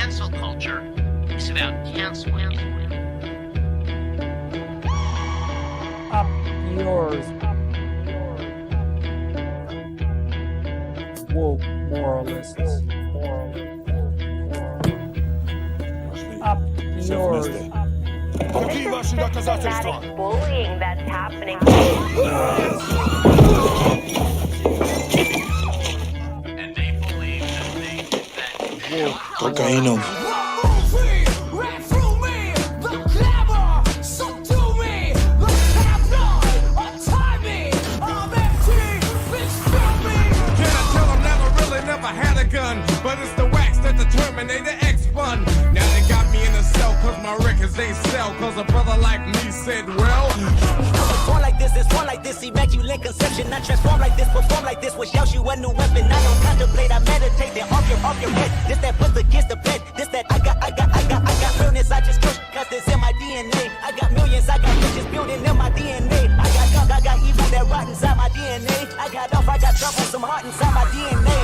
cancel culture is about canceling. Up yours. Woke moralists. Up yours. Systematic bullying that's happening. And they believe that Cocaína. But it's the wax that the Terminator X spun. Now they got me in a cell cause my records ain't sell. Cause a brother like me said, well, it's born like this, immaculate conception. Not transform like this, perform like this, which yells you a new weapon. I don't contemplate, I meditate, then off your head. This that puts against the bed. This that I got realness, I just push cause it's in my DNA. I got millions, I got riches building in my DNA. I got junk, I got evil that rot inside my DNA. I got off, I got trouble, some heart inside my DNA.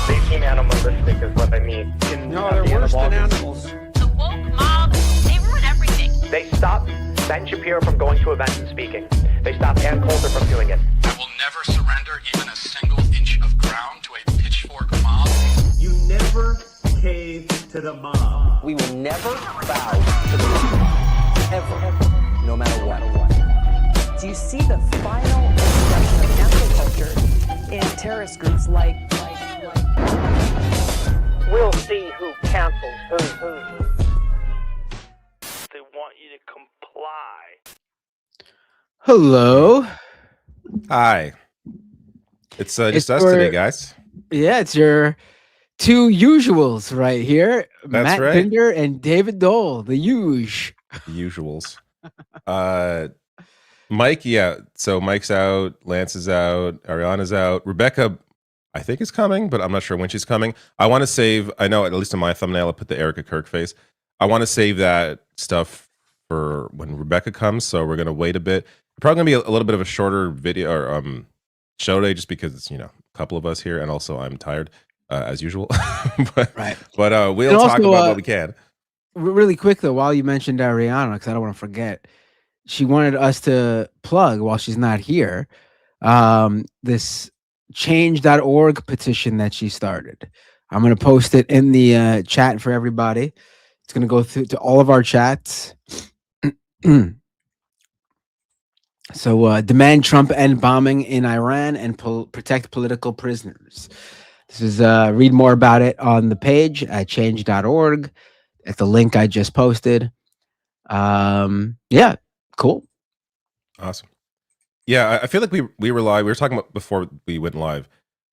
They seem animalistic is what I mean. No, they're worse than animals. The woke mob, they ruin everything. They stopped Ben Shapiro from going to events and speaking. They stopped Ann Coulter from doing it. I will never surrender even a single inch of ground to a pitchfork mob. You never cave to the mob. We will never bow to the mob. Ever. No matter what. Do you see the final expression of cancel culture in terrorist groups like We'll see who cancels who. They want you to comply. Hello. Hi. It's just us today, guys. Yeah, it's your two usuals right here. That's Matt right. Pinder and David Doel, the Usuals. Mike, yeah. So Mike's out, Lance is out, Ariana's out. Rebecca, I think is coming, but I'm not sure when she's coming. I want to save, I know at least in my thumbnail, I put the Erica Kirk face. I want to save that stuff for when Rebecca comes, so we're going to wait a bit. Probably going to be a little bit of a shorter video or show today just because it's, a couple of us here and also I'm tired as usual. but we'll And talk also, about what we can. Really quick though, while you mentioned Ariana, because I don't want to forget, she wanted us to plug while she's not here this change.org petition that she started. I'm going to post it in the chat for everybody. It's going to go through to all of our chats. So demand Trump end bombing in Iran and protect political prisoners. This is read more about it on the page at change.org at the link I just posted. Yeah, cool. Awesome. Yeah, I feel like we rely. We were talking about before we went live.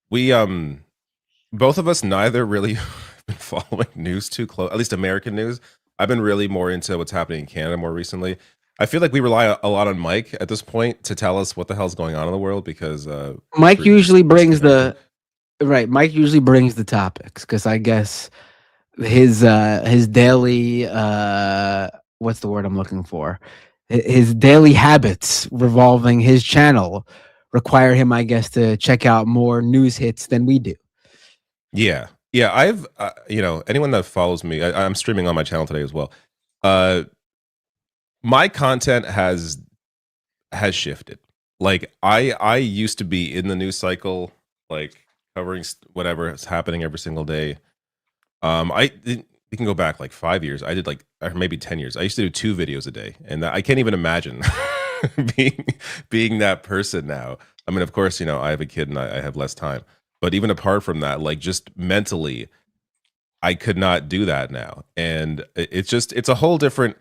We both of us neither really been following news too close, at least American news. I've been really more into what's happening in Canada more recently. I feel like we rely a lot on Mike at this point to tell us what the hell's going on in the world because Mike usually brings Mike usually brings the topics because I guess his daily what's the word I'm looking for? His daily habits revolving his channel require him, I guess, to check out more news hits than we do. Yeah. I've anyone that follows me, I'm streaming on my channel today as well. My content has shifted. Like I used to be in the news cycle, like covering whatever is happening every single day. We can go back like 5 years. I did or maybe 10 years. I used to do 2 videos a day, and I can't even imagine being that person now. I mean, of course, I have a kid and I have less time. But even apart from that, like just mentally, I could not do that now. And it's a whole different.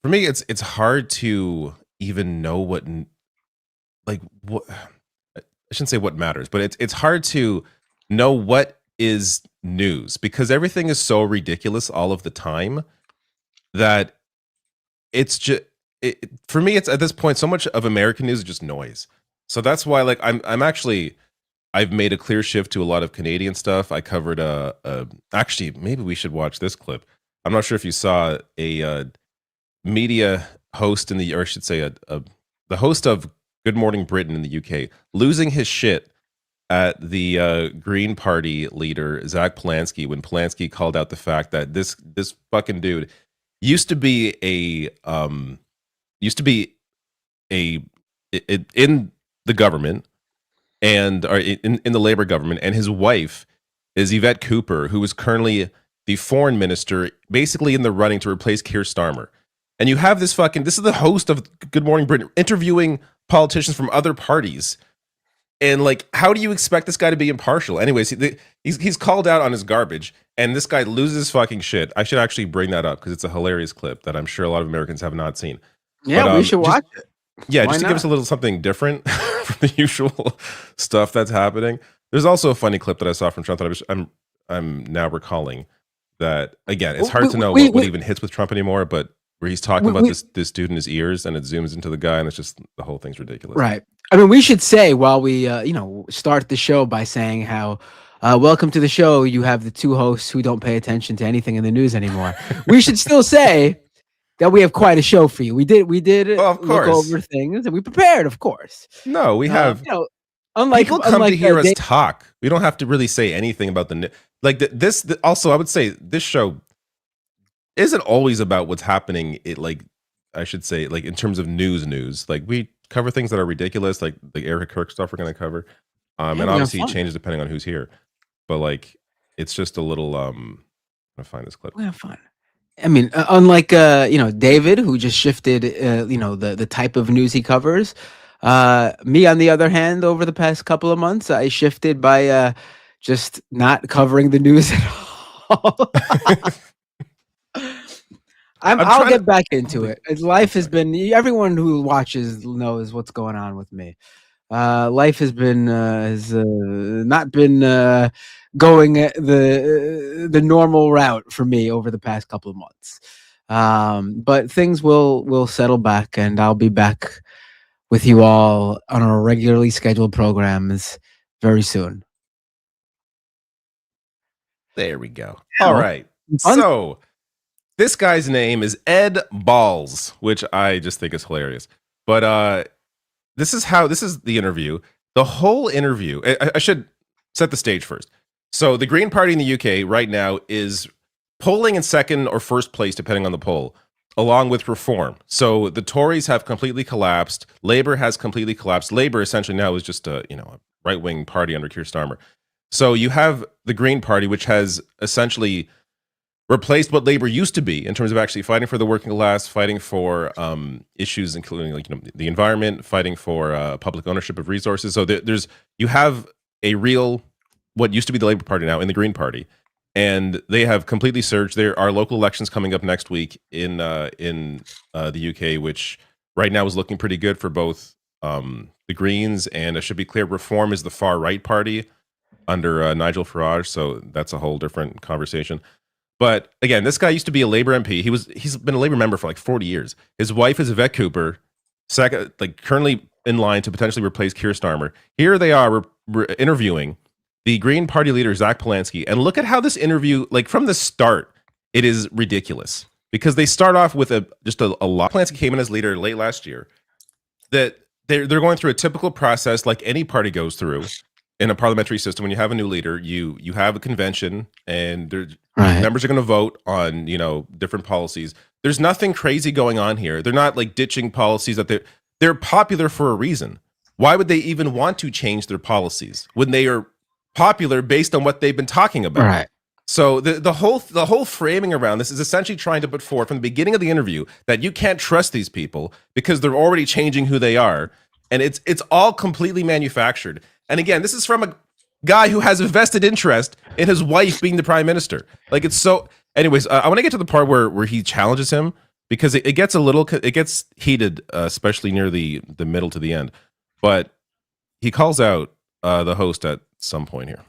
For me, it's hard to even know what I shouldn't say what matters, but it's hard to know what is news because everything is so ridiculous all of the time that it's just for me it's at this point so much of American news is just noise. So that's why I've made a clear shift to a lot of Canadian stuff. I covered actually maybe we should watch this clip. I'm not sure if you saw a media host or I should say the host of Good Morning Britain in the UK losing his shit at the Green Party leader Zach Polanski when Polanski called out the fact that this fucking dude used to be in the government and or in the Labor government, and his wife is Yvette Cooper, who is currently the foreign minister, basically in the running to replace Keir Starmer. And you have this is the host of Good Morning Britain interviewing politicians from other parties. And like, how do you expect this guy to be impartial? Anyways, he's called out on his garbage, and this guy loses fucking shit. I should actually bring that up because it's a hilarious clip that I'm sure a lot of Americans have not seen. Yeah, but, we should watch it. Yeah, just to give us a little something different from the usual stuff that's happening. There's also a funny clip that I saw from Trump that I'm now recalling. That again, it's hard to know what even hits with Trump anymore, but where he's talking about this dude in his ears, and it zooms into the guy, and it's just the whole thing's ridiculous. Right. I mean, we should say while we start the show by saying how welcome to the show. You have the two hosts who don't pay attention to anything in the news anymore. We should still say that we have quite a show for you. We did of course. Look over things, and we prepared, of course. No, we have. Unlike people come to hear us talk. We don't have to really say anything about this. Also, I would say this show isn't always about what's happening. I should say, in terms of news. Like, we cover things that are ridiculous, like the Eric Kirk stuff we're going to cover. And obviously it changes depending on who's here. But it's just a little. I'm gonna find this clip. We have fun. I mean, unlike David, who just shifted the type of news he covers. Me, on the other hand, over the past couple of months, I shifted by just not covering the news at all. I'll get back into it. Life has been. Everyone who watches knows what's going on with me. Life has been not been going the normal route for me over the past couple of months. But things will settle back, and I'll be back with you all on our regularly scheduled programs very soon. There we go. All right. So this guy's name is Ed Balls, which I just think is hilarious. But this is the interview. The whole interview, I should set the stage first. So the Green Party in the UK right now is polling in second or first place, depending on the poll, along with Reform. So the Tories have completely collapsed. Labour has completely collapsed. Labour essentially now is just a right-wing party under Keir Starmer. So you have the Green Party, which has essentially replaced what Labour used to be in terms of actually fighting for the working class, fighting for issues including the environment, fighting for public ownership of resources. So you have a real what used to be the Labour Party now in the Green Party, and they have completely surged. There are local elections coming up next week in the UK, which right now is looking pretty good for both the Greens, and it should be clear, Reform is the far right party under Nigel Farage. So that's a whole different conversation. But again, this guy used to be a Labour MP. He's been a Labour member for 40 years. His wife is Yvette Cooper, currently in line to potentially replace Keir Starmer. Here they are interviewing the Green Party leader, Zach Polanski. And look at how this interview, from the start, it is ridiculous. Because they start off with a lot. Polanski came in as leader late last year. That they're going through a typical process like any party goes through in a parliamentary system. When you have a new leader, you have a convention, and members are going to vote on different policies. There's nothing crazy going on here. They're not ditching policies that they're popular for a reason. Why would they even want to change their policies when they are popular based on what they've been talking about? Right. So the whole framing around this is essentially trying to put forth from the beginning of the interview that you can't trust these people because they're already changing who they are, and it's all completely manufactured. And again, this is from a guy who has a vested interest in his wife being the prime minister. It's so. Anyways, I want to get to the part where he challenges him, because it gets heated, especially near the middle to the end. But he calls out the host at some point here.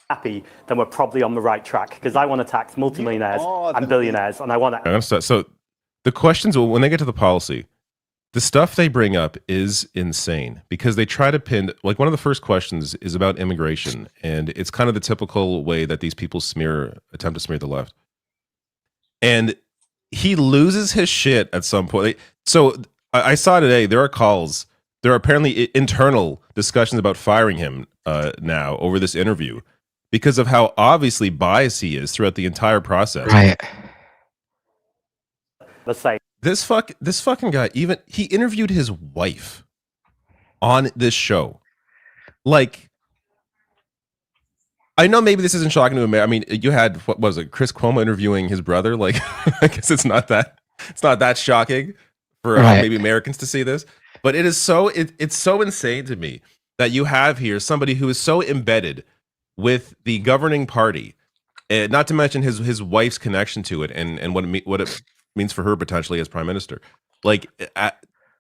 Happy, then we're probably on the right track, because I want to tax multimillionaires and billionaires, and I want to. So the questions, when they get to the policy, the stuff they bring up is insane, because they try to pin, one of the first questions is about immigration, and it's kind of the typical way that these people attempt to smear the left. And he loses his shit at some point. So I saw today there are calls there are apparently internal discussions about firing him now over this interview because of how obviously biased he is throughout the entire process. Right. Let's say This fucking guy, even he interviewed his wife on this show. Like, I know maybe this isn't shocking to America. I mean, you had, what was it, Chris Cuomo interviewing his brother. Like, I guess it's not that shocking for maybe Americans to see this. But it is it's so insane to me that you have here somebody who is so embedded with the governing party, not to mention his wife's connection to it and what it means for her potentially as prime minister. Like,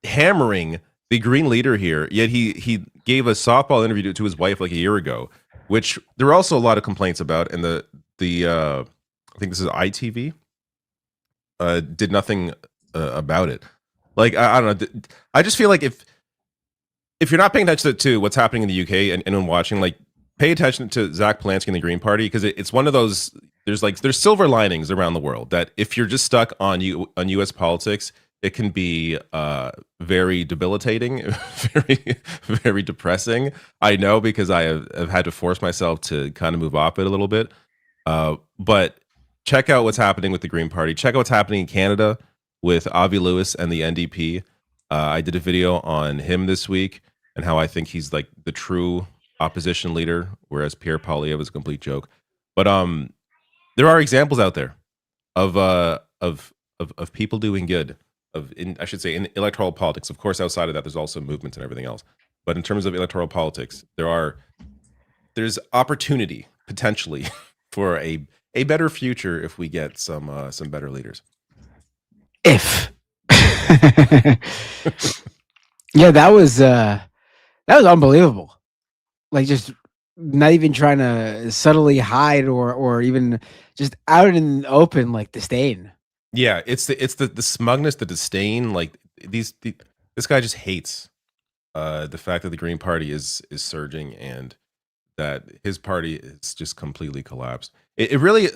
hammering the Green leader here, yet he gave a softball interview to his wife like a year ago, which there were also a lot of complaints about, and the I think this is ITV did nothing about it. Like, I don't know. I just feel like if you're not paying attention to what's happening in the UK and when watching, like, pay attention to Zach Polanski and the Green Party, because it's one of those. There's silver linings around the world that if you're just stuck on US politics, it can be very debilitating, very depressing. I know, because I have had to force myself to kind of move off it a little bit. But check out what's happening with the Green Party. Check out what's happening in Canada with Avi Lewis and the NDP. I did a video on him this week and how I think he's like the true opposition leader, whereas Pierre Poilievre is a complete joke. But there are examples out there of people doing good. I should say in electoral politics. Of course, outside of that, there's also movements and everything else. But in terms of electoral politics, there's opportunity potentially for a better future if we get some better leaders. If yeah, that was unbelievable. Like, just not even trying to subtly hide or even just out in the open, like, disdain. Yeah, it's the smugness, the disdain. Like, this guy just hates the fact that the Green Party is surging and that his party is just completely collapsed. It really,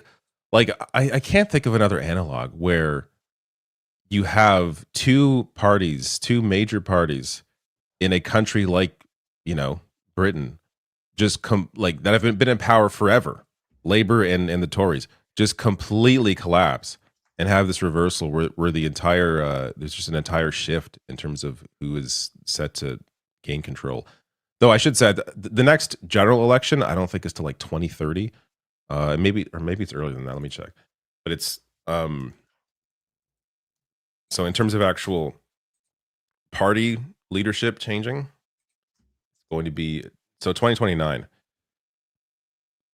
like, I can't think of another analog where you have two major parties in a country like, Britain, just like that have been in power forever, Labour and the Tories, just completely collapse and have this reversal where the entire there's just an entire shift in terms of who is set to gain control. Though I should say the next general election, I don't think is till like 2030. Maybe it's earlier than that. Let me check. But it's so in terms of actual party leadership changing, it's going to be 2029.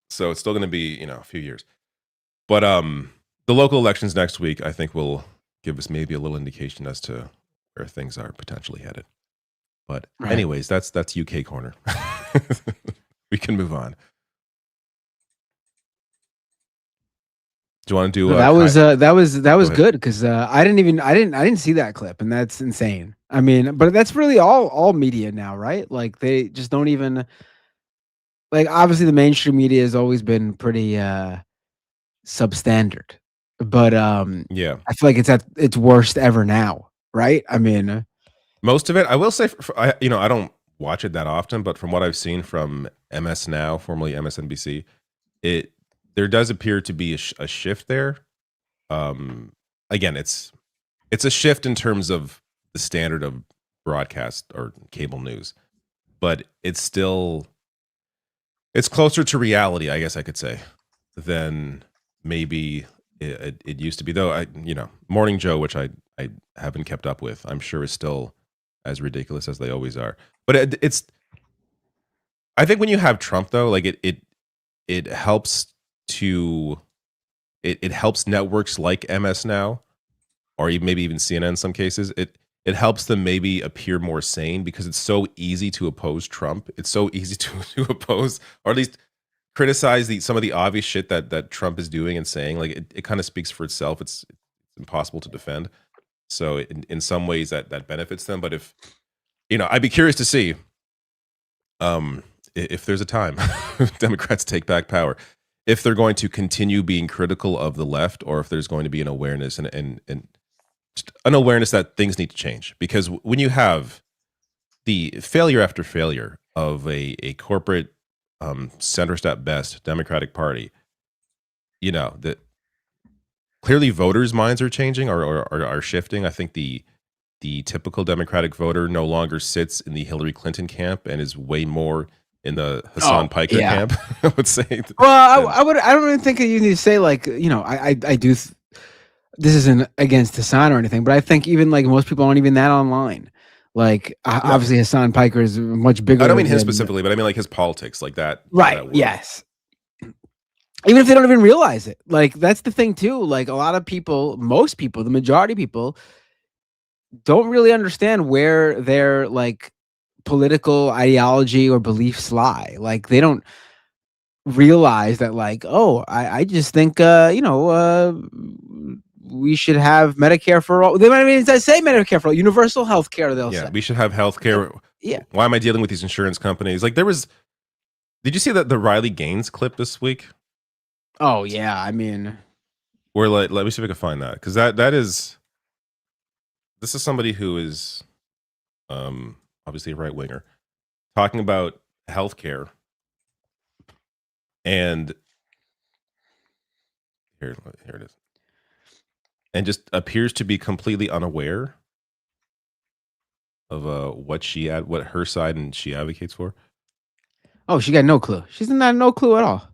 So it's still going to be, a few years. But the local elections next week, I think, will give us maybe a little indication as to where things are potentially headed. But anyways, that's UK corner. We can move on. Do you want to do that was good, because I didn't see that clip, and that's insane. I mean, but that's really all media now, right? Like, they just don't even, like, obviously the mainstream media has always been pretty substandard, but yeah, I feel like it's at its worst ever now, right? I mean, most of it, I will say, I don't watch it that often, but from what I've seen from MS Now, formerly MSNBC, there does appear to be a shift there. Again, it's a shift in terms of the standard of broadcast or cable news, but it's closer to reality, I guess I could say, than maybe it used to be. Though Morning Joe, which I haven't kept up with, I'm sure is still as ridiculous as they always are. But it's I think when you have Trump, though, like it helps to it helps networks like MS Now, or maybe even CNN in some cases. It helps them maybe appear more sane, because it's so easy to oppose Trump. It's so easy to oppose, or at least criticize some of the obvious shit that Trump is doing and saying. Like, it kind of speaks for itself. It's impossible to defend. So in some ways that benefits them. But if I'd be curious to see if there's a time Democrats take back power, if they're going to continue being critical of the left, or if there's going to be an awareness and just an awareness that things need to change. Because when you have the failure after failure of a corporate centrist at best Democratic Party, that clearly voters' minds are changing or are shifting. I think the typical Democratic voter no longer sits in the Hillary Clinton camp and is way more in the Hassan Piker camp. I would say. Well, I don't even think you need to say like, I do. This isn't against Hassan or anything, but I think even like most people aren't even that online. Like obviously Hassan Piker is much bigger. I don't mean him specifically, but I mean like his politics, like that. Right. That yes. Even if they don't even realize it, like that's the thing too. Like a lot of people, most people, the majority of people, don't really understand where their like political ideology or beliefs lie. Like they don't realize that like, oh, I just think we should have Medicare for all. They might even say Medicare for all, universal health care. They'll say we should have health care. Yeah. Why am I dealing with these insurance companies? Like did you see that the Riley Gaines clip this week? Oh yeah. I mean, or like, let me see if I can find that. Cause this is somebody who is obviously a right winger talking about healthcare, and here it is, and just appears to be completely unaware of what her side and she advocates for. Oh, she got no clue. She's not no clue at all.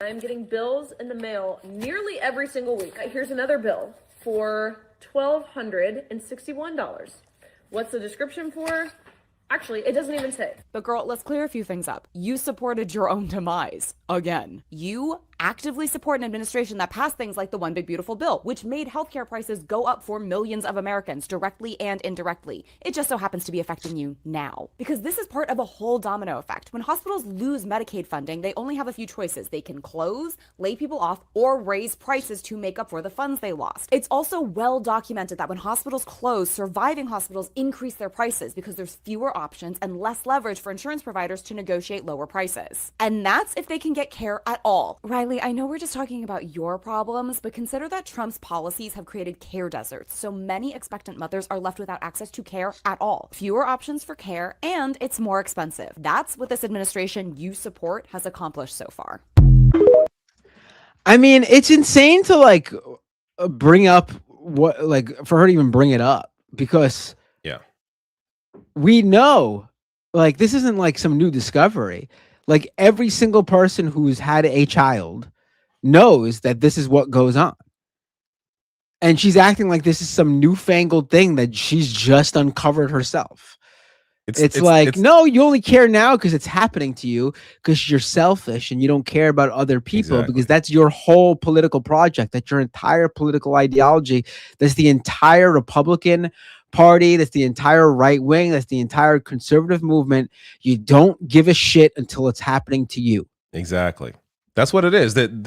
I'm getting bills in the mail nearly every single week. Here's another bill for $1,261. What's the description for? Actually, it doesn't even say. But girl, let's clear a few things up. You supported your own demise. Again. You actively support an administration that passed things like the One Big Beautiful Bill, which made healthcare prices go up for millions of Americans, directly and indirectly. It just so happens to be affecting you now. Because this is part of a whole domino effect. When hospitals lose Medicaid funding, they only have a few choices. They can close, lay people off, or raise prices to make up for the funds they lost. It's also well documented that when hospitals close, surviving hospitals increase their prices because there's fewer options and less leverage for insurance providers to negotiate lower prices. And that's if they can get care at all. Riley, I know we're just talking about your problems, but consider that Trump's policies have created care deserts, so many expectant mothers are left without access to care at all. Fewer options for care, and it's more expensive. That's what this administration you support has accomplished so far. I mean, it's insane to like bring up what, like, for her to even bring it up, because we know, like, this isn't like some new discovery. Like every single person who's had a child knows that this is what goes on. And she's acting like this is some newfangled thing that she's just uncovered herself. It's like, no, you only care now because it's happening to you, because you're selfish and you don't care about other people, because that's your whole political project, that's your entire political ideology. That's the entire Republican Party, that's the entire right wing, that's the entire conservative movement. You don't give a shit until it's happening to you. Exactly. That's what it is. That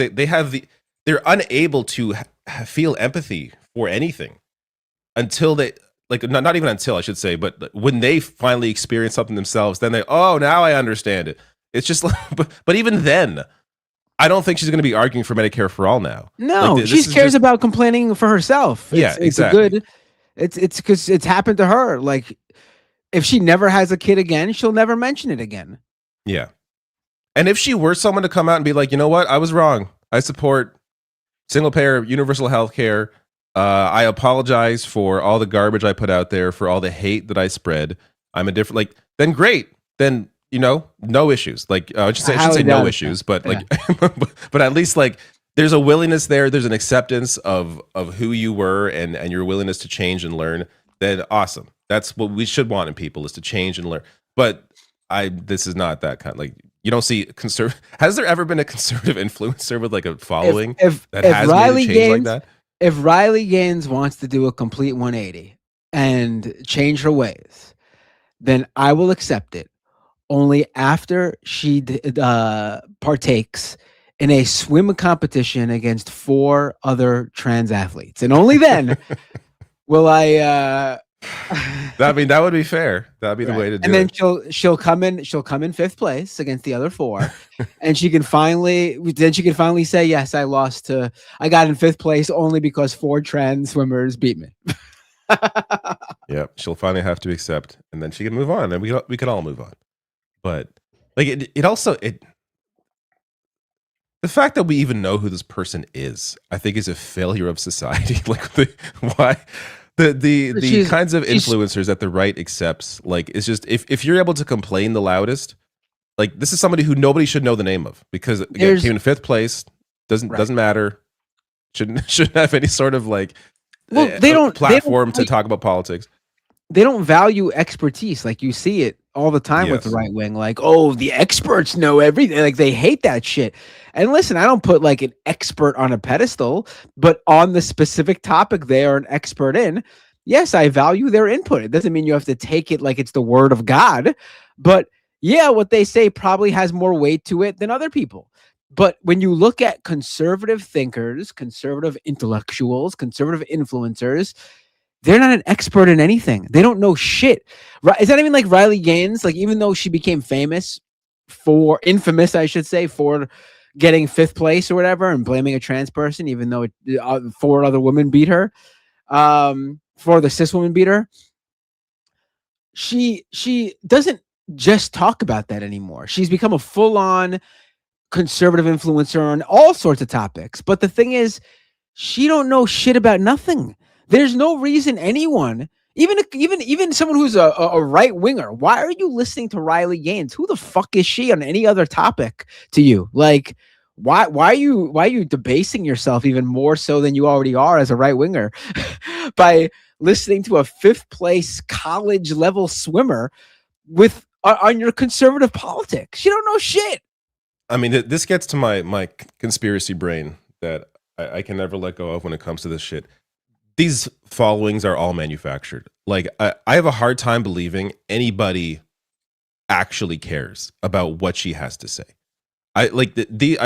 they're unable to feel empathy for anything until they, like, not even until, I should say, but when they finally experience something themselves, then now I understand it. It's just like, but even then, I don't think she's going to be arguing for Medicare for all now. No, like, she cares about complaining for herself. Exactly. It's because it's happened to her. Like, if she never has a kid again, she'll never mention it again. Yeah. And if she were someone to come out and be like, you know what, I was wrong. I support single payer universal health care. I apologize for all the garbage I put out there, for all the hate that I spread. I'm a different, like, then great. Then, no issues. Like, I should say no issues, but like, but at least like, there's a willingness there. There's an acceptance of who you were and your willingness to change and learn. Then awesome. That's what we should want in people, is to change and learn. But this is not that kind. Like, you don't see has there ever been a conservative influencer with like a following if has Riley made a change Gaines, like that? If Riley Gaines wants to do a complete 180 and change her ways, then I will accept it. Only after she partakes in a swim competition against 4 other trans athletes, and only then will I. That would be fair. That'd be the way to do it. And then she'll come in 5th place against the other 4, and she can finally say, yes, I got in 5th place only because 4 trans swimmers beat me. Yeah, she'll finally have to accept, and then she can move on, and we can all move on. But like it also the fact that we even know who this person is, I think, is a failure of society. Like why the kinds of influencers that the right accepts, like, it's just if you're able to complain the loudest, like, this is somebody who nobody should know the name of, because again, came in 5th place, doesn't matter, shouldn't have any sort of like platform to talk about politics. They don't value expertise. Like, you see it all the time with the right wing. Like, oh, the experts know everything. Like, they hate that shit. And listen, I don't put like an expert on a pedestal, but on the specific topic they are an expert in, yes, I value their input. It doesn't mean you have to take it like it's the word of God, but yeah, what they say probably has more weight to it than other people. But when you look at conservative thinkers, conservative intellectuals, conservative influencers, they're not an expert in anything. They don't know shit. It's not even like Riley Gaines. Like, even though she became infamous, I should say, for getting 5th place or whatever and blaming a trans person, even though 4 other women beat her, 4 the cis women beat her. She doesn't just talk about that anymore. She's become a full-on conservative influencer on all sorts of topics. But the thing is, she don't know shit about nothing. There's no reason anyone, even someone who's a right winger, why are you listening to Riley Gaines? Who the fuck is she on any other topic to you? Like, why are you debasing yourself even more so than you already are as a right winger by listening to a 5th place college level swimmer on your conservative politics? You don't know shit. I mean, this gets to my conspiracy brain that I can never let go of when it comes to this shit. These followings are all manufactured. Like, I have a hard time believing anybody actually cares about what she has to say. I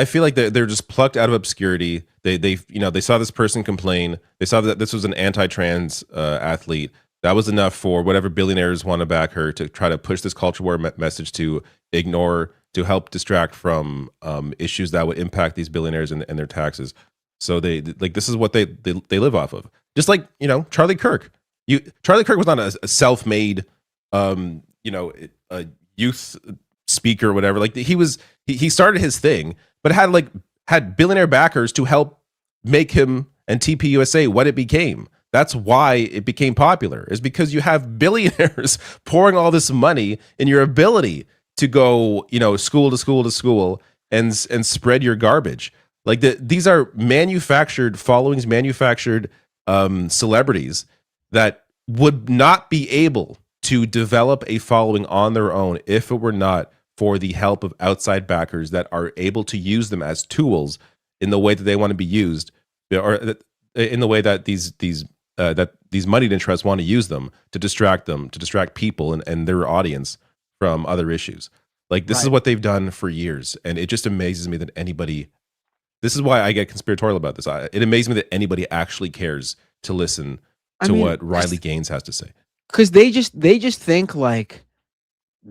feel like they're just plucked out of obscurity. They saw this person complain. They saw that this was an anti-trans athlete. That was enough for whatever billionaires want to back her to try to push this culture war message to help distract from issues that would impact these billionaires and their taxes. So this is what they live off of. Just like, Charlie Kirk. Charlie Kirk was not a self-made, a youth speaker or whatever. Like, he started his thing, but had billionaire backers to help make him and TPUSA what it became. That's why it became popular, is because you have billionaires pouring all this money in your ability to go, school to school to school and spread your garbage. Like, these are manufactured followings, manufactured celebrities that would not be able to develop a following on their own if it were not for the help of outside backers that are able to use them as tools in the way that they want to be used, or in the way that these moneyed interests want to use them to distract people and their audience from other issues. Like, this is what they've done for years, and it just amazes me that anybody. This is why I get conspiratorial about this. It amazes me that anybody actually cares to listen to what Riley Gaines has to say. Because they just think like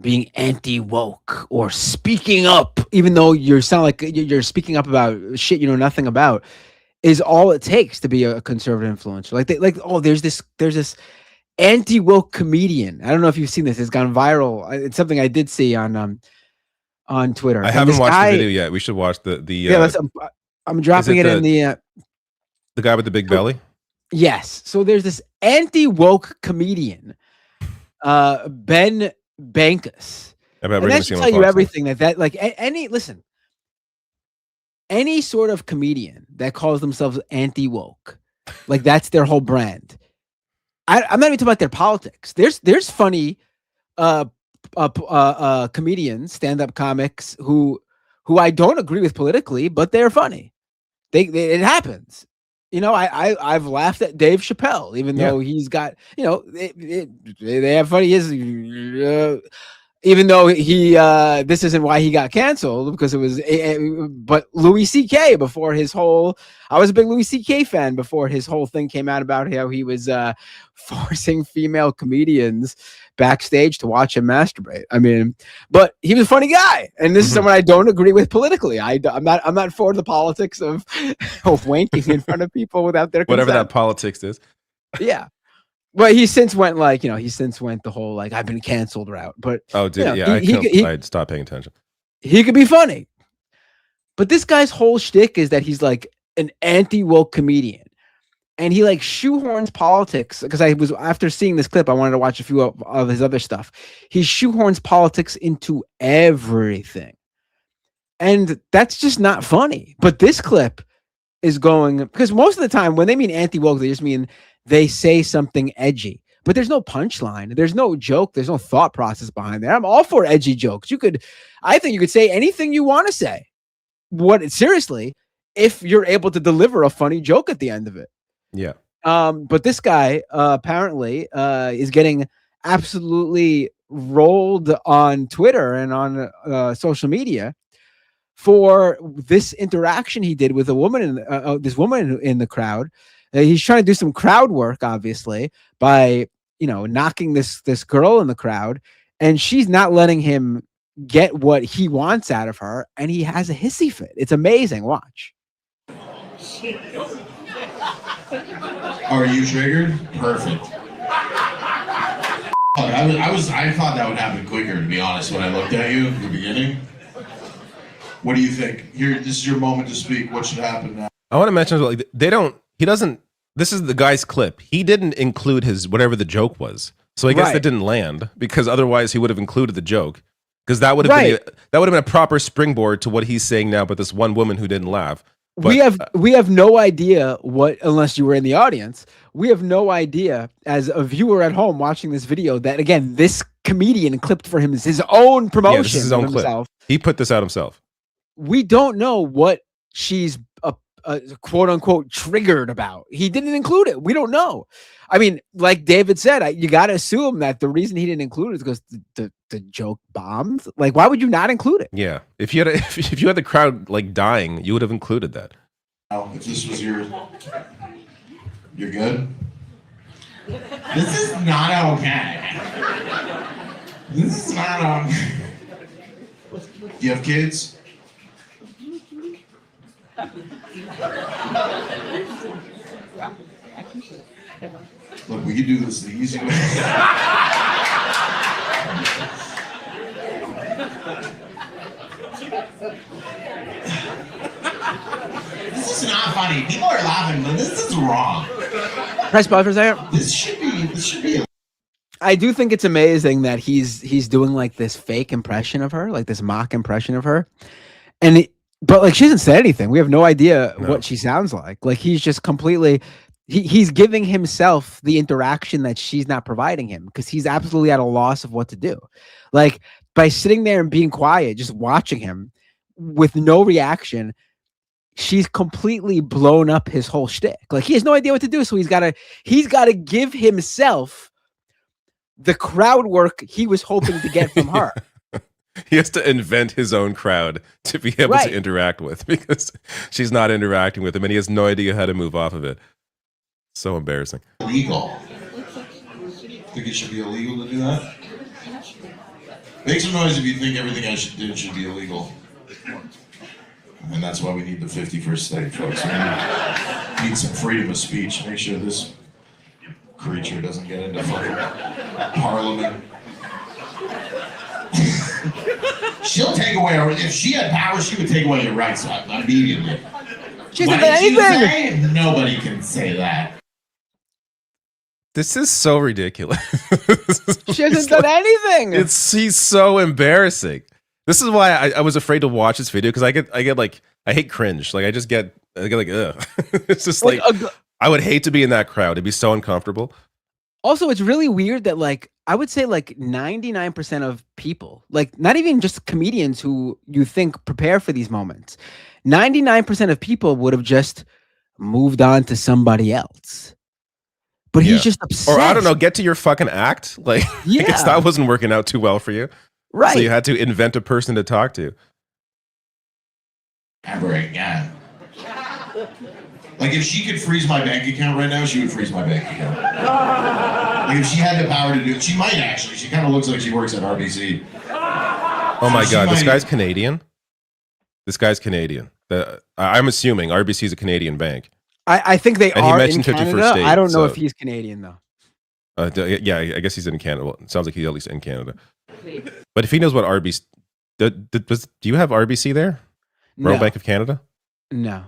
being anti-woke or speaking up, even though you sound like you're speaking up about shit you know nothing about, is all it takes to be a conservative influencer. There's this anti-woke comedian. I don't know if you've seen this. It's gone viral. It's something I did see on Twitter. I haven't watched the video yet. We should watch the I'm dropping it in the guy with the big belly. Yes. So there's this anti-woke comedian, Ben Bankus. And that should tell you everything any sort of comedian that calls themselves anti-woke, like, that's their whole brand. I'm not even talking about their politics. There's funny comedians, stand-up comics who I don't agree with politically, but they're funny. It happens. I've laughed at Dave Chappelle, even though he's got, they have funny. Even though this isn't why he got canceled, because it was, but Louis C.K. before his whole, I was a big Louis C.K. fan before his whole thing came out about how he was forcing female comedians backstage to watch him masturbate. I mean, but he was a funny guy, and this is someone I don't agree with politically. I'm not for the politics of wanking in front of people without their consent. Whatever that politics is. Yeah. Well, he since went the whole like I've been canceled route. But I'd stop paying attention. He could be funny. But this guy's whole shtick is that he's like an anti-woke comedian. And he like shoehorns politics, because after seeing this clip, I wanted to watch a few of his other stuff. He shoehorns politics into everything. And that's just not funny. But this clip is going, because most of the time when they mean anti-woke, they just mean they say something edgy. But there's no punchline. There's no joke. There's no thought process behind there. I'm all for edgy jokes. I think you could say anything you want to say. Seriously, if you're able to deliver a funny joke at the end of it. Yeah. But this guy apparently is getting absolutely rolled on Twitter and on social media for this interaction he did with a woman, this woman in the crowd. He's trying to do some crowd work, obviously, by knocking this girl in the crowd, and she's not letting him get what he wants out of her, and he has a hissy fit. It's amazing. Watch. Are you triggered? Perfect. I thought that would happen quicker, to be honest, when I looked at you at the beginning. What do you think? Here, this is your moment to speak. What should happen now? I want to mention, like, this is the guy's clip. He didn't include whatever the joke was. So I guess that didn't land, because otherwise he would have included the joke. Because that would have been a proper springboard to what he's saying now about this one woman who didn't laugh. But, we have no idea unless you were in the audience, we have no idea as a viewer at home watching this video that, again, this comedian clipped for him is his own promotion. Yeah, this is his own clip. He put this out himself. We don't know what she's quote unquote triggered about. He didn't include it. We don't know. I mean, like David said, you got to assume that the reason he didn't include it is because the joke bombed. Like, why would you not include it? Yeah, if you had the crowd like dying, you would have included that. If this was you're good. This is not okay. This is not okay. Do you have kids? Look, we could do this the easy way. This is not funny. People are laughing, but this is wrong. Press pause for a second. This should be. I do think it's amazing that he's doing like this fake impression of her, like this mock impression of her, but like she hasn't said anything. We have no idea what she sounds like. Like he's just completely. He's giving himself the interaction that she's not providing him, because he's absolutely at a loss of what to do. Like by sitting there and being quiet, just watching him with no reaction, she's completely blown up his whole shtick. Like he has no idea what to do. So he's got to give himself the crowd work he was hoping to get from her. He has to invent his own crowd to be able to interact with, because she's not interacting with him and he has no idea how to move off of it. So embarrassing. Illegal. Think it should be illegal to do that? Make some noise if you think everything I did should be illegal. And that's why we need the 51st state, folks. We need some freedom of speech. Make sure this creature doesn't get into fucking parliament. She'll take away our, if she had power, she would take away your rights immediately. She hasn't done anything. Nobody can say that. This is so ridiculous. She hasn't done anything. She's so embarrassing. This is why I was afraid to watch this video, because I get like, I hate cringe. Like I get like, ugh. It's just like I would hate to be in that crowd. It'd be so uncomfortable. Also, it's really weird that like I would say like 99% of people, like not even just comedians who you think prepare for these moments, 99% of people would have just moved on to somebody else. But he's just obsessed. Or I don't know, get to your fucking act. Like, I guess that wasn't working out too well for you. Right. So you had to invent a person to talk to. Ever again. Like, if she could freeze my bank account right now, she would freeze my bank account. Like, if she had the power to do it, she might actually. She kind of looks like she works at RBC. Oh my God, this guy's Canadian? This guy's Canadian. I'm assuming RBC is a Canadian bank. I think they and are he mentioned in 51st Canada. state, I don't know if he's Canadian, though. Yeah, I guess he's in Canada. Well, it sounds like he's at least in Canada. But if he knows what RBC, do you have RBC there? Royal No. Bank of Canada? No.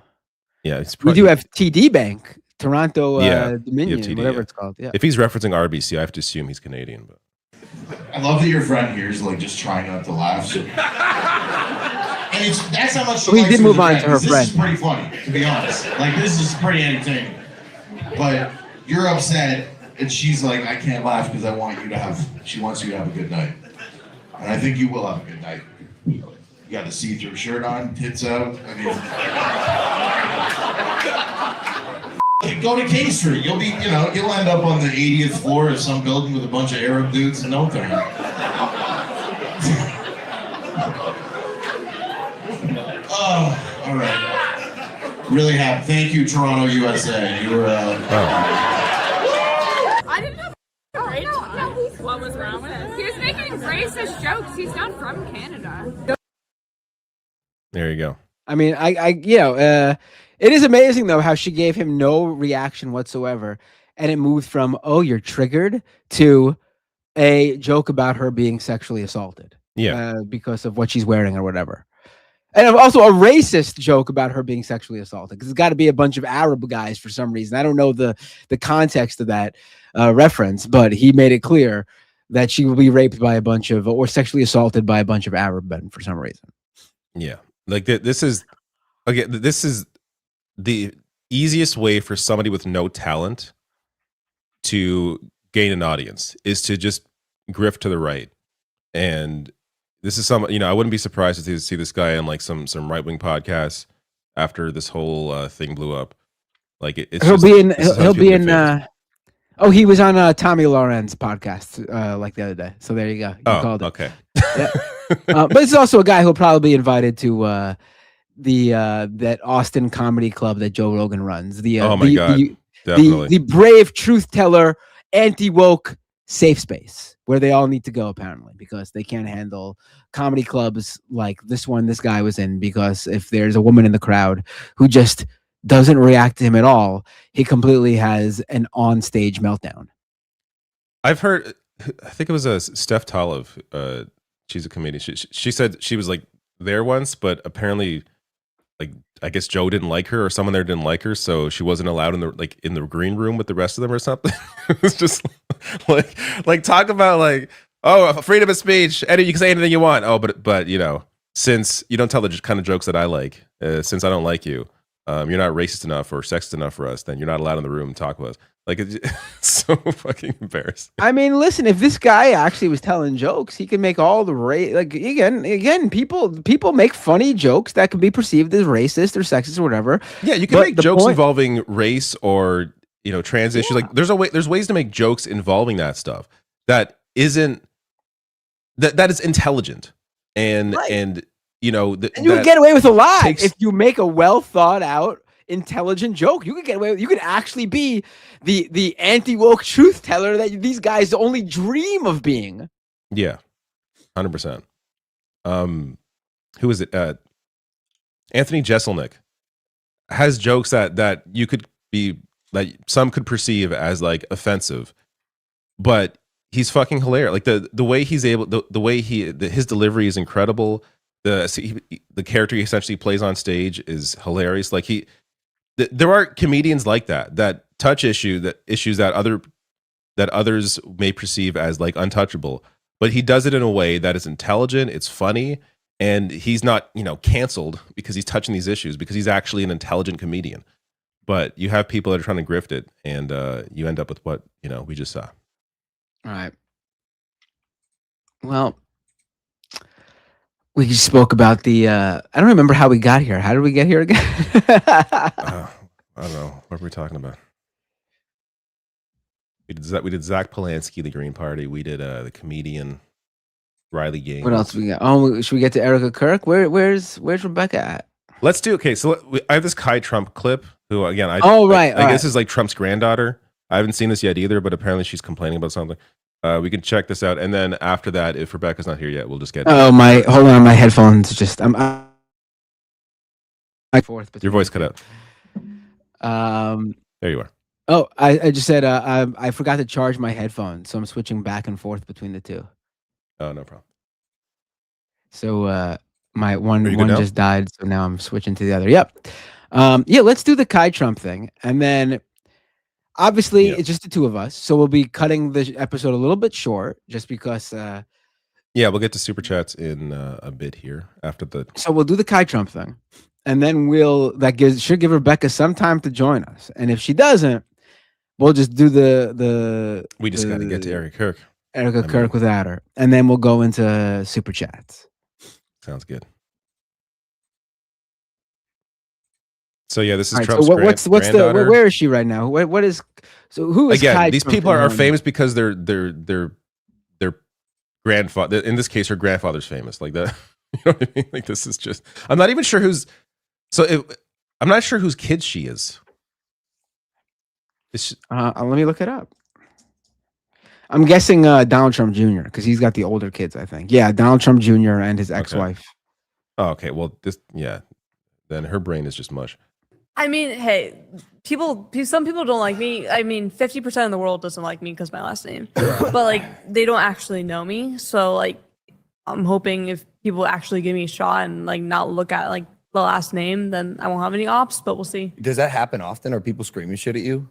Yeah, it's We do have TD Bank, Toronto yeah, Dominion, TD, whatever yeah. it's called. Yeah. If he's referencing RBC, I have to assume he's Canadian. But I love that your friend here is like just trying not to laugh. So. And that's how much she We likes did her move as a on friend, to her 'cause friend. This is pretty funny, to be honest. Like, this is pretty entertaining. But you're upset, and she's like, I can't laugh because she wants you to have a good night. And I think you will have a good night. You got a see-through shirt on, tits out. I mean, go to K Street. You'll end up on the 80th floor of some building with a bunch of Arab dudes in no time. Oh, all right. Really happy. Thank you, Toronto, USA. You were. I didn't know. What was wrong with it? He was making racist jokes. He's not from Canada. there you go. I mean, it is amazing though how she gave him no reaction whatsoever, and it moved from "oh, you're triggered" to a joke about her being sexually assaulted, because of what she's wearing or whatever, and also a racist joke about her being sexually assaulted because it's got to be a bunch of Arab guys for some reason. I don't know the context of that reference, but he made it clear that she will be raped by a bunch of or sexually assaulted by a bunch of Arab men for some reason. Yeah, like this is the easiest way for somebody with no talent to gain an audience is to just grift to the right. And this is I wouldn't be surprised to see this guy on like some right-wing podcasts after this whole thing blew up. Like he'll be in oh, he was on Tommy Lauren's podcast like the other day. So there you go. You called it. Okay. Yeah. But it's also a guy who'll probably be invited to that Austin comedy club that Joe Rogan runs. Oh my God. Definitely. The brave truth teller, anti-woke safe space where they all need to go apparently because they can't handle comedy clubs like this guy was in, because if there's a woman in the crowd who just doesn't react to him at all, he completely has an on-stage meltdown. I've heard, I think it was Steph Talev. She's a comedian. She said she was like there once, but apparently, like I guess Joe didn't like her or someone there didn't like her, so she wasn't allowed in the green room with the rest of them or something. It was just like talk about like, oh, freedom of speech, and you can say anything you want. Oh, but since you don't tell the kind of jokes that I like, since I don't like you. You're not racist enough or sexist enough for us, then you're not allowed in the room to talk with us. Like, it's so fucking embarrassing. I mean, listen, if this guy actually was telling jokes, he can make all the again, people make funny jokes that can be perceived as racist or sexist or whatever. Yeah, you can make jokes involving race or trans issues. Like, there's ways to make jokes involving that stuff that isn't that is intelligent and right. and you can get away with a lot if you make a well thought out, intelligent joke. You could get away with. You could actually be the anti-woke truth teller that these guys only dream of being. Yeah, 100%. Who is it? Anthony Jeselnik has jokes that you could be like some could perceive as like offensive, but he's fucking hilarious. Like the way he's able, the way his delivery is incredible. The character he essentially plays on stage is hilarious. Like there are comedians like that touch issues that others may perceive as like untouchable, but he does it in a way that is intelligent, it's funny, and he's not canceled because he's touching these issues, because he's actually an intelligent comedian. But you have people that are trying to grift it, and you end up with what we just saw. All right. Well, we just spoke about the. I don't remember how we got here. How did we get here again? I don't know. What were we talking about? We did Zach Polanski, the Green Party. We did the comedian Riley Gaines. What else we got? Oh, should we get to Erica Kirk? Where's Rebecca at? Let's do. Okay, so I have this Kai Trump clip. Who again? I guess is like Trump's granddaughter. I haven't seen this yet either, but apparently she's complaining about something. We can check this out, and then after that, if Rebecca's not here yet, we'll just get. Oh my! Hold on, my headphones just. I'm Your voice cut out. There you are. Oh, I just said I forgot to charge my headphones, so I'm switching back and forth between the two. Oh, no problem. So my one now? just died, so now I'm switching to the other. Yep. Yeah, let's do the Kai Trump thing, and then obviously it's just the two of us, so we'll be cutting the episode a little bit short, just because. Yeah, we'll get to super chats in a bit here after the. So we'll do the Kai Trump thing, and then should give Rebecca some time to join us, and if she doesn't, we'll just do the. We just got to get to Erica Kirk without her, and then we'll go into super chats. Sounds good. So yeah, this is All right, Trump's so what's granddaughter. where is she right now? What is so who is Again? Kai These Trump people are in her famous because their grandfather. In this case, her grandfather's famous. Like that. You know what I mean? Like this is just. I'm not even sure who's. I'm not sure whose kid she is. Let me look it up. I'm guessing Donald Trump Jr. because he's got the older kids. I think. Yeah, Donald Trump Jr. and his ex-wife. Oh, okay. Well, then her brain is just mush. I mean, hey, some people don't like me. I mean, 50% of the world doesn't like me because my last name, but like they don't actually know me. So like, I'm hoping if people actually give me a shot and like not look at like the last name, then I won't have any ops. But we'll see. Does that happen often? Are people screaming shit at you?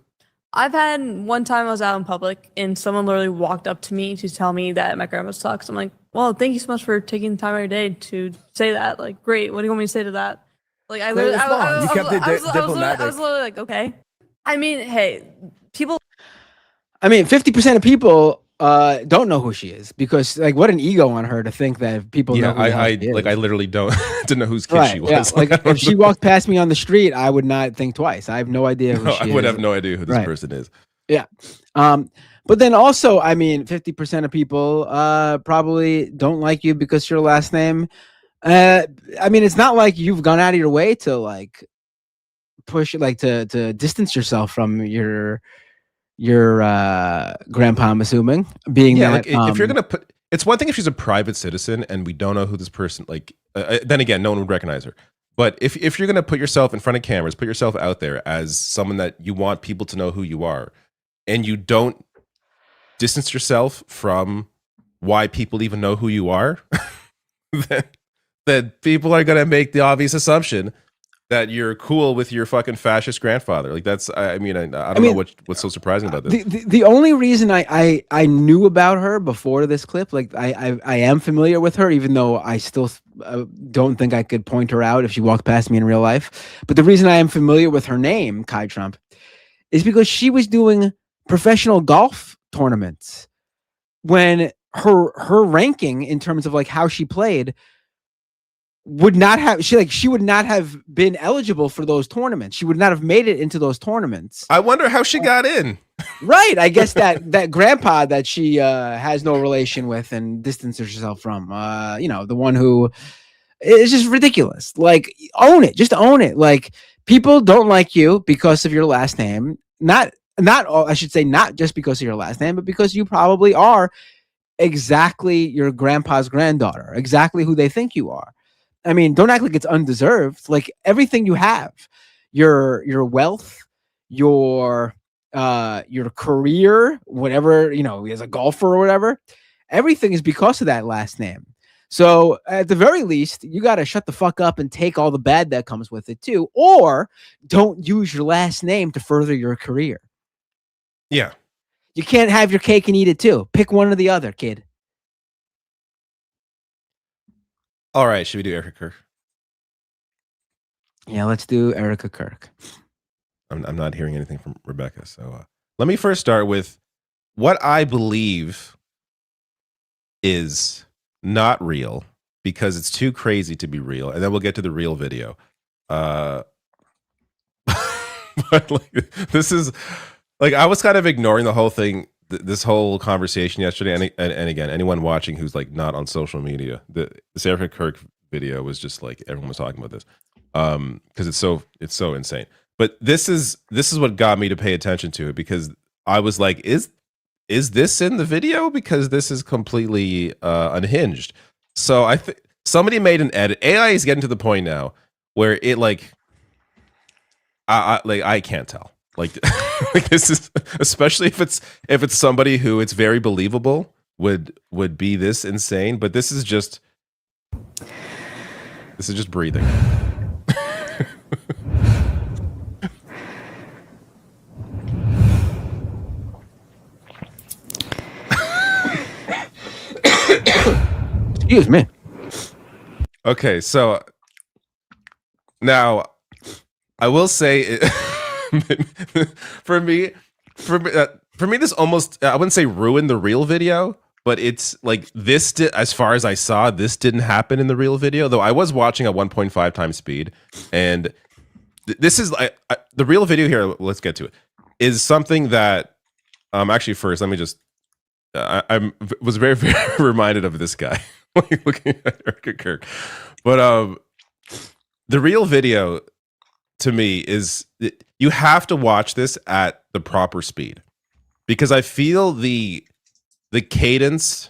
I've had one time I was out in public and someone literally walked up to me to tell me that my grandma sucks. I'm like, well, thank you so much for taking the time out of your day to say that. Like, great. What do you want me to say to that? Like, I literally, I was literally like, okay. I mean, hey, people. I mean, 50% of people don't know who she is because, like, what an ego on her to think that people know who she is. I literally didn't know whose kid she was. Yeah. Like, if she walked past me on the street, I would not think twice. I have no idea who she is. I would have no idea who this person is. Yeah. But then also, I mean, 50% of people probably don't like you because your last name. I mean, it's not like you've gone out of your way to like push, like to distance yourself from your grandpa. I'm assuming, being that like, if you're gonna put, it's one thing if she's a private citizen and we don't know who this person. Like, then again, no one would recognize her. But if you're gonna put yourself in front of cameras, put yourself out there as someone that you want people to know who you are, and you don't distance yourself from why people even know who you are, then people are going to make the obvious assumption that you're cool with your fucking fascist grandfather. Like that's, I don't know what's so surprising about this. The only reason I knew about her before this clip, like I am familiar with her, even though I still don't think I could point her out if she walked past me in real life. But the reason I am familiar with her name, Kai Trump, is because she was doing professional golf tournaments when her ranking in terms of like how she played would not have she would not have been eligible for those tournaments. She would not have made it into those tournaments. I wonder how she got in. Right. I guess that grandpa that she has no relation with and distances herself from, the one who is just ridiculous. Like, own it. Just own it. Like, people don't like you because of your last name. Not just because of your last name, but because you probably are exactly your grandpa's granddaughter, exactly who they think you are. I mean, don't act like it's undeserved. Like, everything you have, your wealth, your career, whatever, as a golfer or whatever, everything is because of that last name. So at the very least, you got to shut the fuck up and take all the bad that comes with it too, or don't use your last name to further your career. Yeah. You can't have your cake and eat it too. Pick one or the other, kid. All right, should we do Erica Kirk? Yeah, let's do Erica Kirk. I'm not hearing anything from Rebecca, so let me first start with what I believe is not real because it's too crazy to be real, and then we'll get to the real video. But like, this is like, I was kind of ignoring the whole thing, this whole conversation yesterday, and again, anyone watching who's like not on social media, this Erica Kirk video was just like, everyone was talking about this because it's so insane. But this is what got me to pay attention to it, because I was like, is this in the video? Because this is completely unhinged. So I think somebody made an edit. AI is getting to the point now where it like, I can't tell. Like, Like this is, especially if it's somebody who it's very believable would be this insane, but this is just breathing. Excuse me. Okay, so now I will say, for me, this almost, I wouldn't say ruined the real video, but it's like this did, as far as I saw, this didn't happen in the real video. Though I was watching at 1.5 times speed, and this is the real video here. Let's get to it. Is something that actually first let me just I was very very reminded of this guy looking at Kirk, but the real video to me is you have to watch this at the proper speed, because I feel the cadence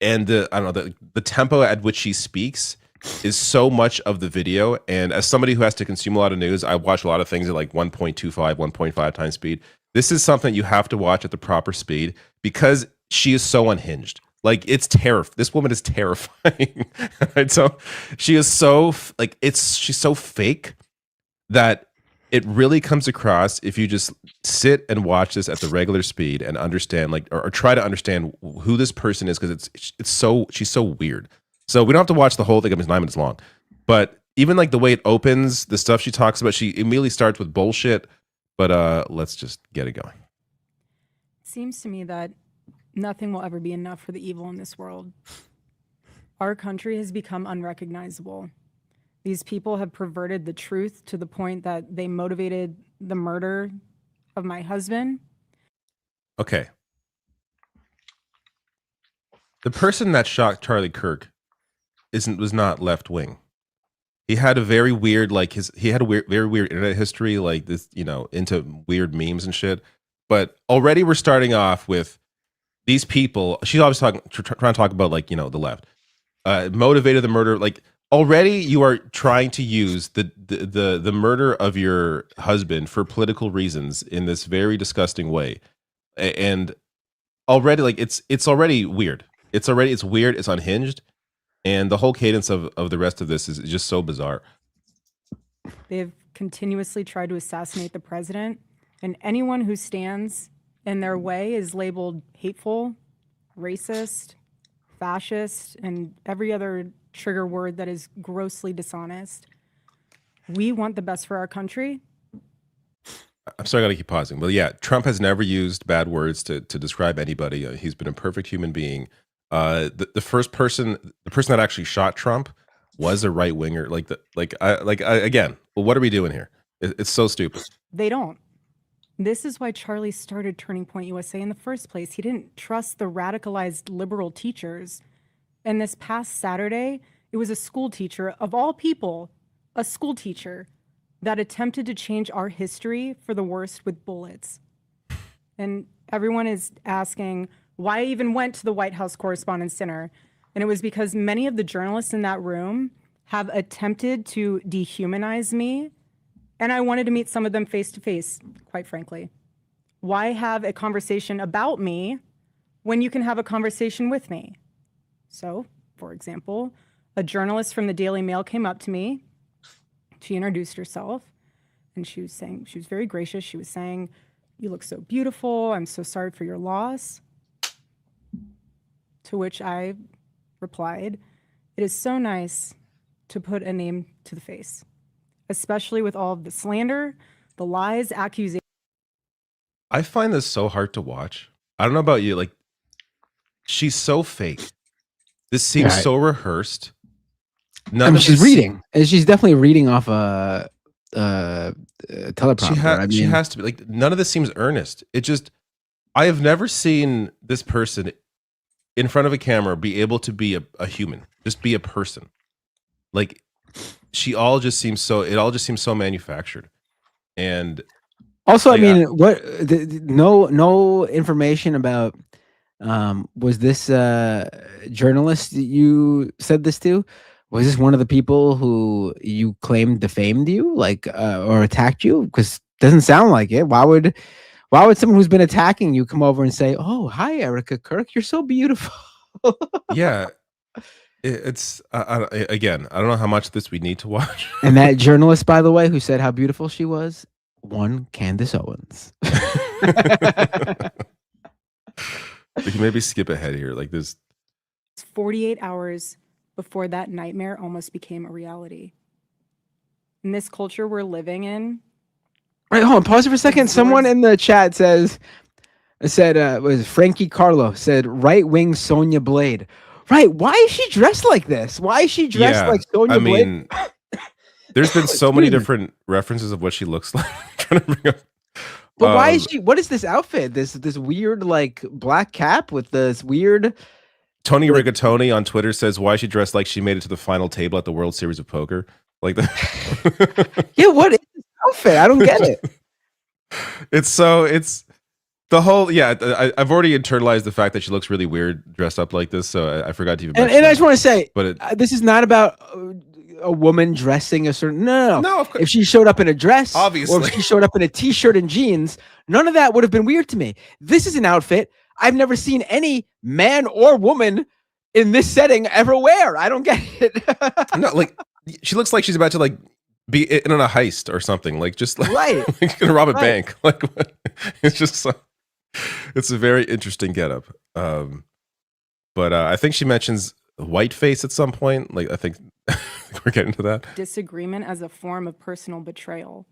and the tempo at which he speaks is so much of the video. And as somebody who has to consume a lot of news, I watch a lot of things at like 1.25, 1.5 times speed. This is something you have to watch at the proper speed because she is so unhinged. Like it's this woman is terrifying. Right? So she is so she's so fake that it really comes across if you just sit and watch this at the regular speed and understand, like, or try to understand who this person is, because she's so weird. So we don't have to watch the whole thing. It's 9 minutes long, but even like the way it opens, the stuff she talks about, she immediately starts with bullshit. But let's just get it going. It seems to me that nothing will ever be enough for the evil in this world. Our country has become unrecognizable. These people have perverted the truth to the point that they motivated the murder of my husband. Okay. The person that shot Charlie Kirk was not left wing. He had a very weird, very weird internet history, like this, into weird memes and shit. But already we're starting off with these people. She's always trying to talk about the left, motivated the murder. Like already you are trying to use the murder of your husband for political reasons in this very disgusting way, and already it's already weird. It's weird. It's unhinged. And the whole cadence of the rest of this is just so bizarre. They've continuously tried to assassinate the president, and anyone who stands in their way is labeled hateful, racist, fascist, and every other trigger word that is grossly dishonest. We want the best for our country. I'm sorry, I gotta keep pausing. But yeah, Trump has never used bad words to describe anybody. He's been a perfect human being. The person that actually shot Trump was a right winger. Again, well, what are we doing here? It's so stupid. They don't. This is why Charlie started Turning Point USA in the first place. He didn't trust the radicalized liberal teachers. And this past Saturday, it was a school teacher, of all people, a school teacher that attempted to change our history for the worst with bullets. And everyone is asking why I even went to the White House Correspondents' Dinner. And it was because many of the journalists in that room have attempted to dehumanize me. And I wanted to meet some of them face to face, quite frankly. Why have a conversation about me when you can have a conversation with me? So, for example, a journalist from the Daily Mail came up to me. She introduced herself, and she was very gracious. She was saying, "You look so beautiful. I'm so sorry for your loss." To which I replied, "It is so nice to put a name to the face, especially with all of the slander, the lies, accusations." I find this so hard to watch. I don't know about you. Like, she's so fake. This seems so rehearsed. She's reading, and she's definitely reading off a teleprompter. She has to be. Like, none of this seems earnest. I have never seen this person in front of a camera be able to be a human, just be a person. Like, it all just seems so manufactured. And also, no information about was this journalist that you said this to? Was this one of the people who you claimed defamed you, or attacked you? Because Doesn't sound like it. Why would someone who's been attacking you come over and say, "Oh, hi, Erica Kirk, you're so beautiful"? Yeah, it's again, I don't know how much of this we need to watch. And that journalist, by the way, who said how beautiful she was, one Candace Owens. We can maybe skip ahead here. Like this. It's 48 hours before that nightmare almost became a reality. In this culture we're living in. Right, hold on, pause it for a second. Someone in the chat said was Frankie Carlo said right-wing Sonya Blade. Right, why is she dressed like this? Why is she dressed like Sonya Blade? Mean, there's been so many different references of what she looks like. I'm trying to bring up. But why is she? What is this outfit? This weird like black cap with this weird. Tony Rigatoni on Twitter says, "Why is she dressed like she made it to the final table at the World Series of Poker?" Like that. Yeah, what is this outfit? I don't get it. It's the whole. Yeah, I've already internalized the fact that she looks really weird dressed up like this. So I forgot to even. And I just want to say, but this is not about a woman dressing a certain. No. Of course. If she showed up in a dress, obviously, or if she showed up in a t-shirt and jeans, none of that would have been weird to me. This is an outfit I've never seen any man or woman in this setting ever wear. I don't get it. No, like she looks like she's about to like be in on a heist or something. Like just like, right, like gonna rob a bank. Like it's just so, it's a very interesting getup. But I think she mentions whiteface at some point. Like I think we're getting to that. Disagreement as a form of personal betrayal.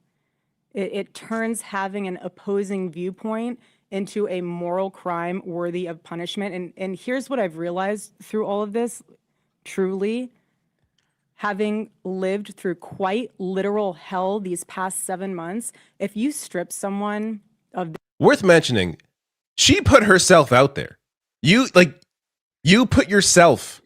It turns having an opposing viewpoint into a moral crime worthy of punishment. And here's what I've realized through all of this, truly, having lived through quite literal hell these past 7 months, if you strip someone of... Worth mentioning, she put herself out there. You put yourself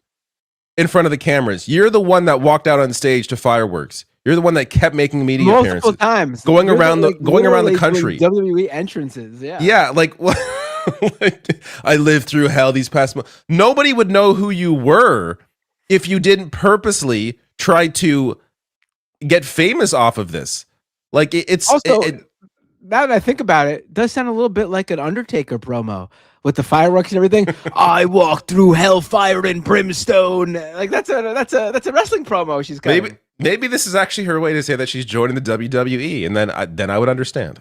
in front of the cameras. You're the one that walked out on stage to fireworks. You're the one that kept making media multiple appearances, times, going around the country. WWE entrances, yeah. Yeah, like what? Like, I lived through hell these past months. Nobody would know who you were if you didn't purposely try to get famous off of this. Like it's also, now that I think about it, it does sound a little bit like an Undertaker promo with the fireworks and everything. I walked through hellfire and brimstone. Like that's a wrestling promo. She's got. Maybe this is actually her way to say that she's joining the WWE, and then I would understand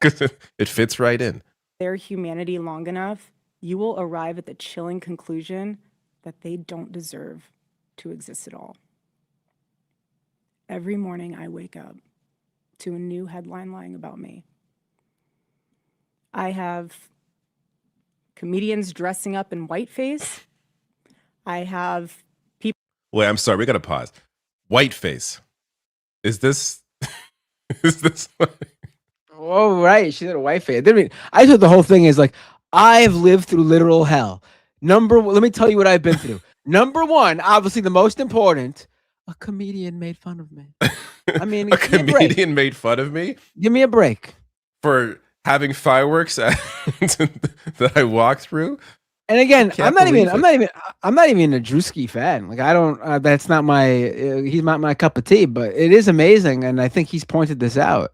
because it fits right in. Their humanity long enough, you will arrive at the chilling conclusion that they don't deserve to exist at all. Every morning I wake up to a new headline lying about me. I have comedians dressing up in whiteface. I have people. Wait, I'm sorry. We got to pause. Whiteface. Is this? Oh, right. She said a whiteface. I thought the whole thing is like, I've lived through literal hell. Let me tell you what I've been through. Number one, obviously the most important, a comedian made fun of me. I mean, a comedian made fun of me? Give me a break. For having fireworks that I walked through? And again, I'm not even a Drewski fan. Like I don't. That's not my. He's not my cup of tea. But it is amazing, and I think he's pointed this out.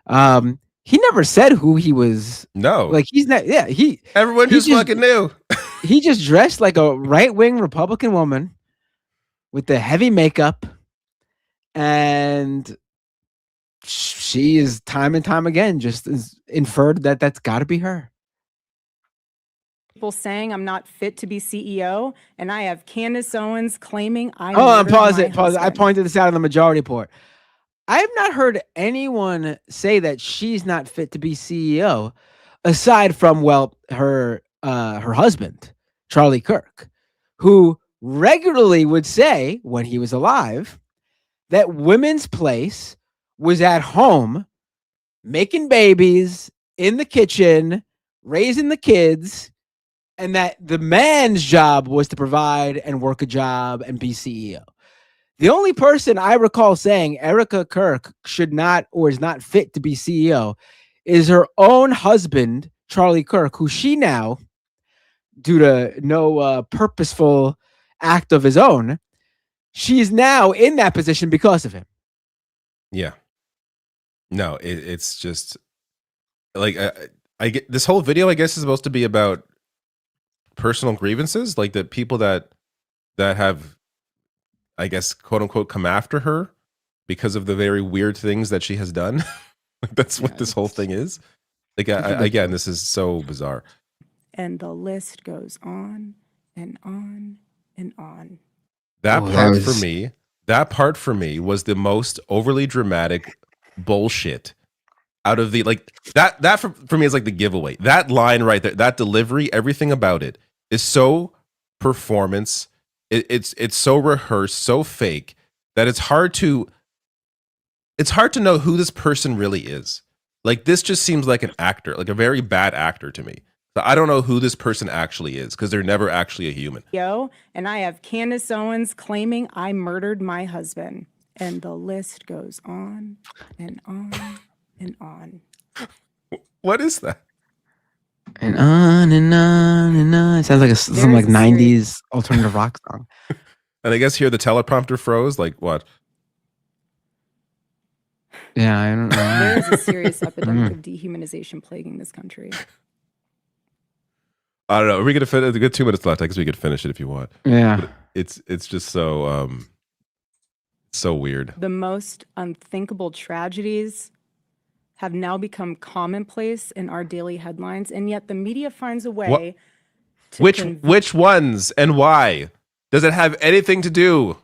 He never said who he was. No, like he's not. Yeah, everyone just fucking knew. He just dressed like a right-wing Republican woman with the heavy makeup, and she is time and time again just is inferred that that's got to be her. People saying I'm not fit to be CEO, and I have Candace Owens claiming I. Oh, pause it. I pointed this out in the majority report. I have not heard anyone say that she's not fit to be CEO, aside from her husband, Charlie Kirk, who regularly would say when he was alive that women's place was at home, making babies in the kitchen, raising the kids. And that the man's job was to provide and work a job and be CEO. The only person I recall saying Erica Kirk should not or is not fit to be CEO is her own husband, Charlie Kirk, who she now, due to no purposeful act of his own, she's now in that position because of him. Yeah. No, it's just like I get this whole video. I guess is supposed to be about personal grievances, like the people that have, I guess, quote unquote, come after her because of the very weird things that she has done. Like that's what this whole thing is. Like again, this is so bizarre. And the list goes on and on and on. That part for me was the most overly dramatic bullshit out of the, like, that for me is like the giveaway. That line right there, that delivery, everything about it is so performance. It's so rehearsed, so fake that it's hard to know who this person really is. Like, this just seems like an actor, like a very bad actor to me. So I don't know who this person actually is because they're never actually a human. And I have Candace Owens claiming I murdered my husband. And the list goes on and on and on. What is that? And on and on and on. It sounds like some like 90s alternative rock song. And I guess here the teleprompter froze. Like what? Yeah, I don't know. There is a serious epidemic of dehumanization plaguing this country. I don't know. Are we gonna finish? We got 2 minutes left. I guess we could finish it if you want. Yeah. But it's just so so weird. The most unthinkable tragedies have now become commonplace in our daily headlines, and yet the media finds a way to which ones and why? Does it have anything to do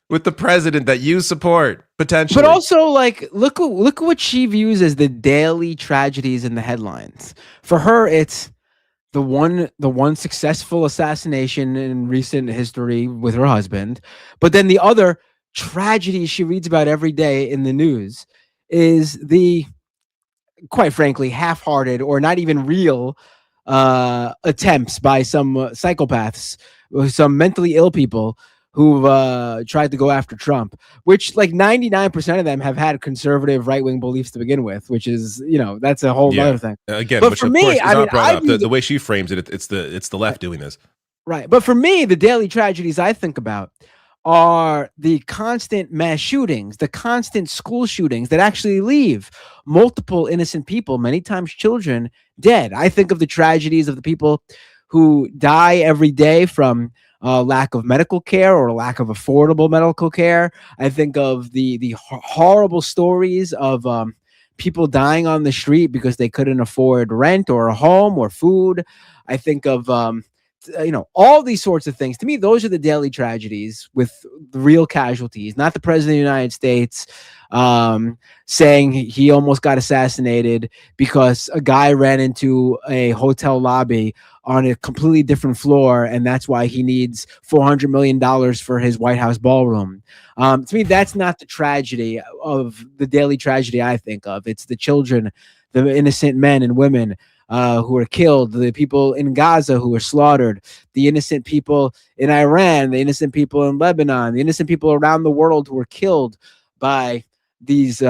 with the president that you support potentially? But also, like, look at what she views as the daily tragedies in the headlines. For her, it's the one successful assassination in recent history with her husband, but then the other tragedy she reads about every day in the news is the, quite frankly, half-hearted or not even real attempts by some psychopaths, some mentally ill people who've tried to go after Trump, which like 99% of them have had conservative right-wing beliefs to begin with, which is, that's a whole other thing. Again, but which for of me, course is not brought up. view The way she frames it, it's the left doing this. Right. But for me, the daily tragedies I think about are the constant mass shootings, the constant school shootings that actually leave multiple innocent people, many times children, dead. I think of the tragedies of the people who die every day from lack of medical care or lack of affordable medical care. I think of the horrible stories of people dying on the street because they couldn't afford rent or a home or food. I think of all these sorts of things. To me, those are the daily tragedies with the real casualties, not the president of the United States saying he almost got assassinated because a guy ran into a hotel lobby on a completely different floor, and that's why he needs $400 million for his White House ballroom. To me, that's not the tragedy of the daily tragedy I think of. It's the children, the innocent men and women who were killed, the people in Gaza who were slaughtered, the innocent people in Iran, the innocent people in Lebanon, the innocent people around the world who were killed by these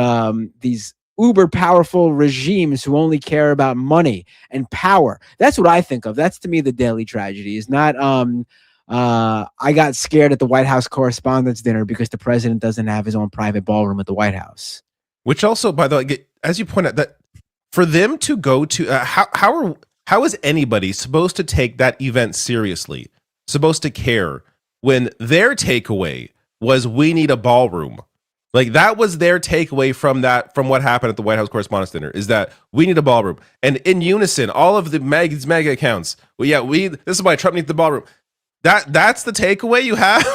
uber powerful regimes who only care about money and power. That's what I think of. That's to me the daily tragedy. Is not I got scared at the White House Correspondents' Dinner because the president doesn't have his own private ballroom at the White House. Which also, by the way, as you point out, that for them to go to how is anybody supposed to take that event seriously, supposed to care when their takeaway was we need a ballroom? Like that was their takeaway from what happened at the White House Correspondents' Dinner, is that we need a ballroom. And in unison, all of the mega accounts, this is why Trump needs the ballroom. That's the takeaway you have?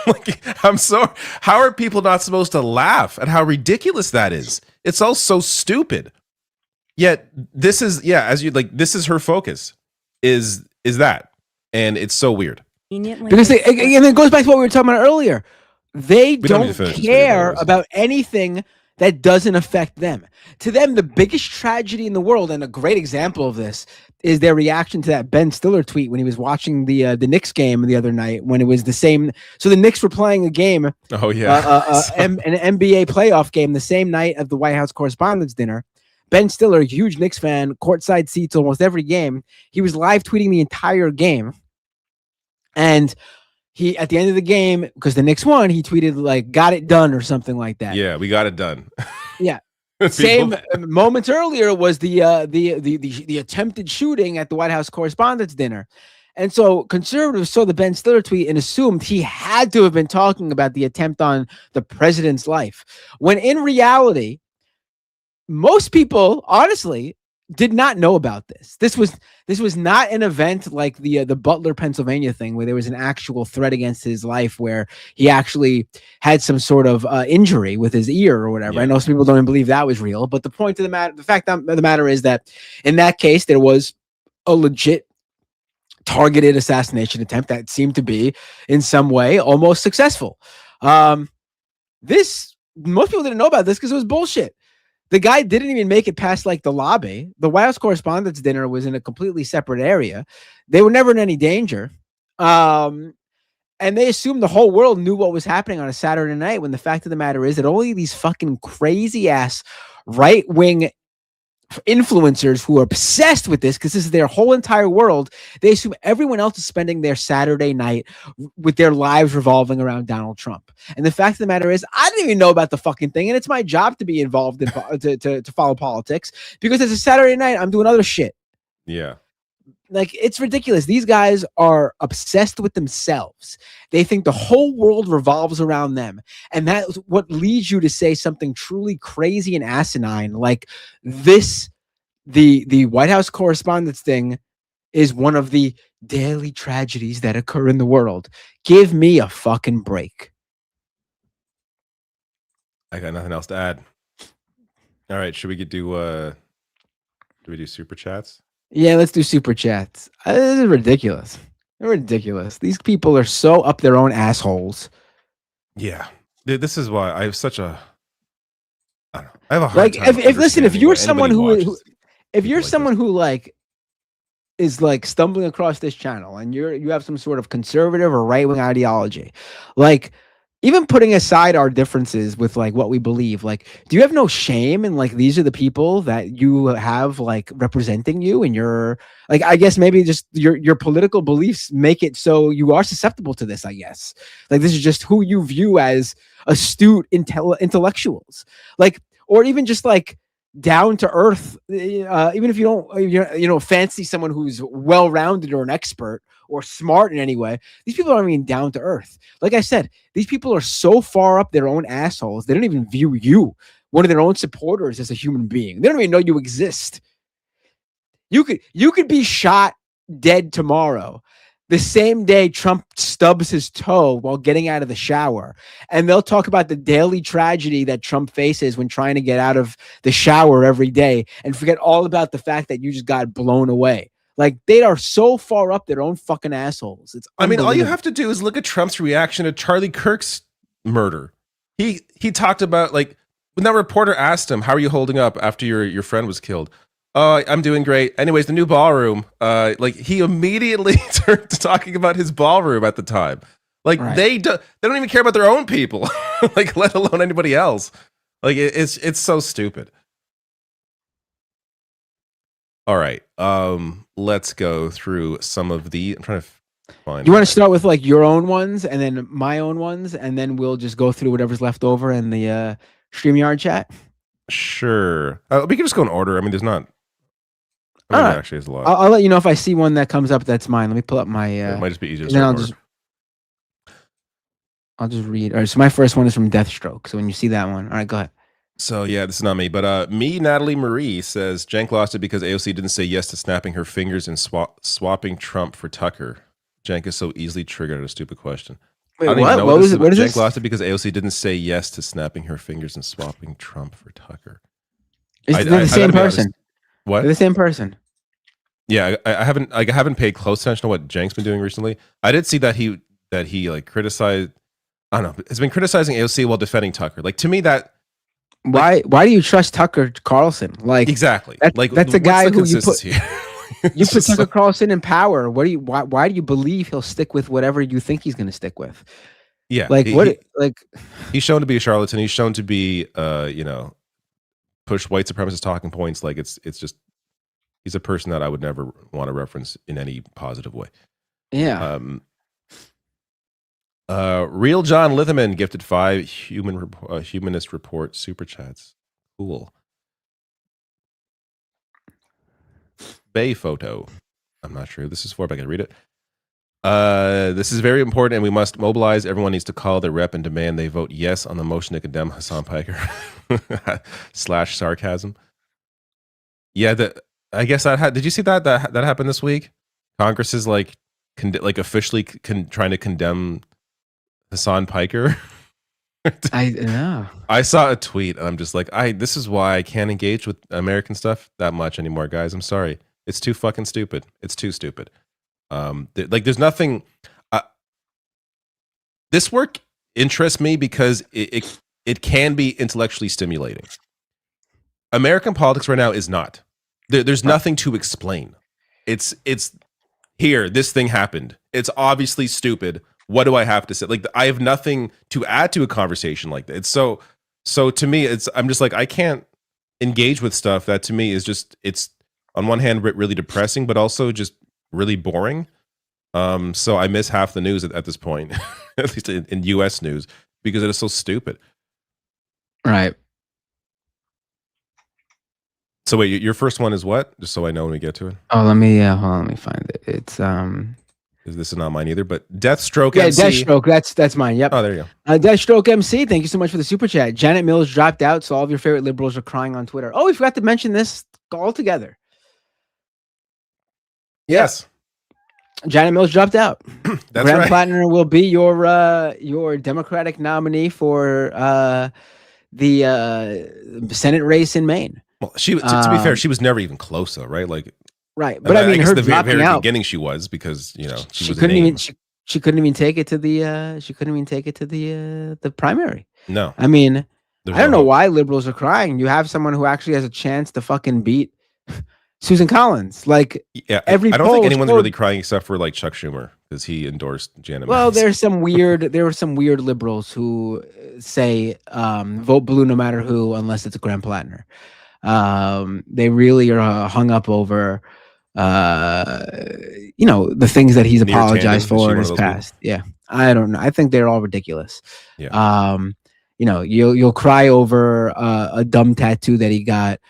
Like, I'm sorry. How are people not supposed to laugh at how ridiculous that is? It's all so stupid. Yet this is, this is her focus, is that. And it's so weird. Because and it goes back to what we were talking about earlier. They don't care about anything that doesn't affect them. To them, the biggest tragedy in the world, and a great example of this, is their reaction to that Ben Stiller tweet when he was watching the Knicks game the other night, when it was the same. So the Knicks were playing a game, oh yeah, an NBA playoff game the same night of the White House Correspondents' Dinner. Ben Stiller, a huge Knicks fan, courtside seats almost every game. He was live tweeting the entire game, and he, at the end of the game, because the Knicks won, he tweeted like "got it done" or something like that. Yeah, we got it done. Yeah. Same moments earlier was the attempted shooting at the White House Correspondents' Dinner. And so conservatives saw the Ben Stiller tweet and assumed he had to have been talking about the attempt on the president's life, when in reality, most people honestly did not know about this. This was not an event like the Butler, Pennsylvania thing, where there was an actual threat against his life, where he actually had some sort of injury with his ear or whatever. Yeah. I know some people don't even believe that was real, but the fact of the matter is that in that case, there was a legit targeted assassination attempt that seemed to be in some way almost successful. Most people didn't know about this because it was bullshit. The guy didn't even make it past like the lobby. The White House Correspondents' Dinner was in a completely separate area. They were never in any danger. And they assumed the whole world knew what was happening on a Saturday night, when the fact of the matter is that only these fucking crazy ass right-wing influencers who are obsessed with this, because this is their whole entire world, they assume everyone else is spending their Saturday night with their lives revolving around Donald Trump. And the fact of the matter is, I didn't even know about the fucking thing, and it's my job to be involved in to follow politics, because it's a Saturday night, I'm doing other shit. Yeah. Like, it's ridiculous. These guys are obsessed with themselves. They think the whole world revolves around them. And that's what leads you to say something truly crazy and asinine like this. The White House Correspondents' thing is one of the daily tragedies that occur in the world. Give me a fucking break. I got nothing else to add. All right, should we do super chats? Yeah, let's do super chats. This is ridiculous. They're ridiculous. These people are so up their own assholes. Yeah. Dude, this is why I have such a... I don't know. I have a hard time if you're someone who like is like stumbling across this channel and you have some sort of conservative or right-wing ideology, like, even putting aside our differences with like what we believe, like, do you have no shame in like these are the people that you have like representing you, and your, like, I guess maybe just your political beliefs make it so you are susceptible to this, I guess. Like, this is just who you view as astute intellectuals, like, or even just like down to earth, even if you don't fancy someone who's well-rounded or an expert or smart in any way. These people aren't even down to earth. Like I said, these people are so far up their own assholes, they don't even view you, one of their own supporters, as a human being. They don't even know you exist. You could be shot dead tomorrow, the same day Trump stubs his toe while getting out of the shower, and they'll talk about the daily tragedy that Trump faces when trying to get out of the shower every day, and forget all about the fact that you just got blown away. Like, they are so far up their own fucking assholes. It's I mean, all you have to do is look at Trump's reaction to Charlie Kirk's murder. He talked about, like, when that reporter asked him, "How are you holding up after your friend was killed?" "Oh, I'm doing great. Anyways, the new ballroom." Like, he immediately turned to talking about his ballroom at the time. Like, right. They don't even care about their own people, like, let alone anybody else. Like, it's so stupid. All right, let's go through some of the. I'm trying to find. You want to start with like your own ones, and then my own ones, and then we'll just go through whatever's left over in the StreamYard chat. Sure, we can just go in order. I mean, there's not. Actually, there's a lot. I'll let you know if I see one that comes up that's mine. Let me pull up my. It might just be easier. Then I'll just read. All right, so my first one is from Deathstroke. So when you see that one, all right, go ahead. So yeah, this is not me, but Natalie Marie says Cenk lost it because AOC didn't say yes to snapping her fingers and swapping Trump for Tucker. Cenk is so easily triggered at a stupid question. Wait, what? What is Cenk this? lost it because AOC didn't say yes to snapping her fingers and swapping Trump for Tucker. They're the same person. What? They're the same person. Yeah, I haven't paid close attention to what Cenk's been doing recently. I did see that he like criticized. I don't know. Has been criticizing AOC while defending Tucker. Like, to me, that. Why do you trust Tucker Carlson? Like, exactly. That's a guy who you put Tucker like, Carlson in power. Why do you believe he'll stick with whatever you think he's going to stick with? Yeah. Like, he's shown to be a charlatan. He's shown to be push white supremacist talking points. Like, it's just, he's a person that I would never want to reference in any positive way. Yeah. Real John Litherman gifted 5 Humanist Report super chats. Cool. Bay photo. I'm not sure who this is for, but I can read it. This is very important, and we must mobilize. Everyone needs to call their rep and demand they vote yes on the motion to condemn Hassan Piker / sarcasm. Yeah, I guess that did you see that happened this week? Congress is like officially trying to condemn Hassan Piker. I know. I saw a tweet, and I'm just like, this is why I can't engage with American stuff that much anymore, guys. I'm sorry, it's too fucking stupid. It's too stupid. There's nothing. This work interests me because it can be intellectually stimulating. American politics right now is not. There's nothing to explain. It's here. This thing happened. It's obviously stupid. What do I have to say? Like, I have nothing to add to a conversation like that. It's so to me, I'm just like, I can't engage with stuff that to me is just, it's on one hand really depressing, but also just really boring. So I miss half the news at this point, at least in US news, because it is so stupid. Right. So wait, your first one is what? Just so I know when we get to it. Oh, let me hold on, let me find it. It's This is not mine either, but Deathstroke yeah, MC. Deathstroke. That's mine. Yep. Oh, there you go. Deathstroke MC. Thank you so much for the super chat. Janet Mills dropped out, so all of your favorite liberals are crying on Twitter. Oh, we forgot to mention this altogether. Yes. Janet Mills dropped out. That's Graham right. Plattner will be your Democratic nominee for the Senate race in Maine. Well, to be fair, she was never even close, though, right? Like, right, but I mean, guess her the dropping very out, beginning she was, because she was couldn't even she couldn't even take it to the primary. No, I mean, There's I don't no know hope. why liberals are crying. You have someone who actually has a chance to fucking beat Susan Collins. Like, Yeah, every I don't poll think anyone's showed- really crying except for like Chuck Schumer, because he endorsed Janet. Well, Mills. there were some weird liberals who say vote blue no matter who, unless it's Graham Plattner. They really are hung up over the things that he's Near apologized tandem, is she for in one his of those people? past. Yeah, I don't know. I think they're all ridiculous. Yeah. You'll cry over a dumb tattoo that he got.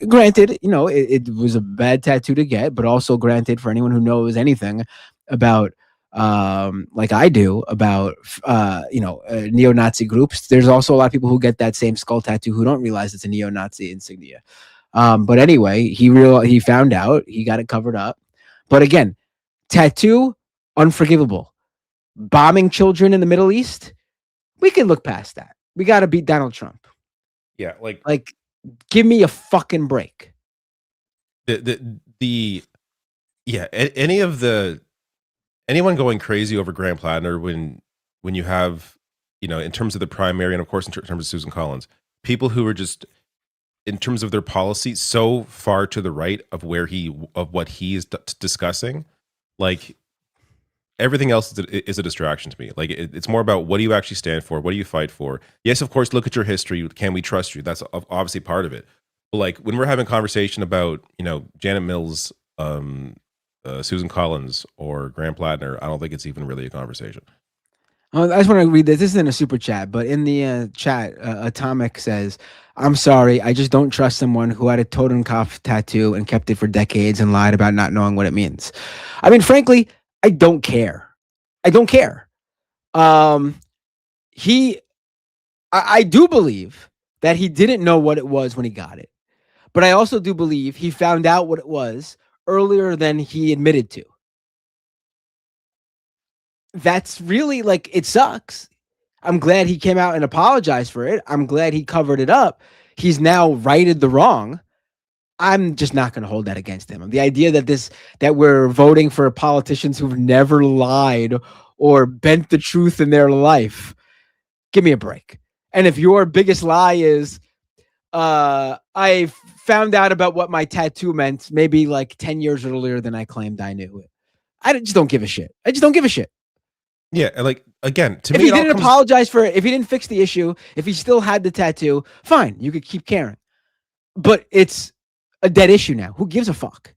Granted, it was a bad tattoo to get, but also granted, for anyone who knows anything about like I do about neo-Nazi groups, there's also a lot of people who get that same skull tattoo who don't realize it's a neo-Nazi insignia. But anyway, he found out, he got it covered up. But again, tattoo, unforgivable. Bombing children in the Middle East, we can look past that. We got to beat Donald Trump. Yeah, Like, give me a fucking break. Anyone going crazy over Graham Plattner when you have, in terms of the primary, and of course in terms of Susan Collins, people who are just, in terms of their policy, so far to the right of what he is discussing, like, everything else is a distraction to me. Like, it's more about, what do you actually stand for? What do you fight for? Yes, of course, look at your history. Can we trust you? That's obviously part of it. But like, when we're having a conversation about, Janet Mills, Susan Collins, or Graham Plattner, I don't think it's even really a conversation. I just want to read this. This isn't a super chat, but in the chat, Atomic says, "I'm sorry, I just don't trust someone who had a Totenkopf tattoo and kept it for decades and lied about not knowing what it means." I mean, frankly, I don't care. I don't care. I do believe that he didn't know what it was when he got it, but I also do believe he found out what it was earlier than he admitted to. That's really, like, it sucks. I'm glad he came out and apologized for it. I'm glad he covered it up. He's now righted the wrong. I'm just not going to hold that against him. The idea that we're voting for politicians who've never lied or bent the truth in their life, give me a break. And if your biggest lie is, I found out about what my tattoo meant maybe like 10 years earlier than I claimed I knew it, I just don't give a shit. I just don't give a shit. Yeah, like, again, to if me, he didn't apologize for it, if he didn't fix the issue, if he still had the tattoo, fine, you could keep caring. But it's a dead issue now. Who gives a fuck?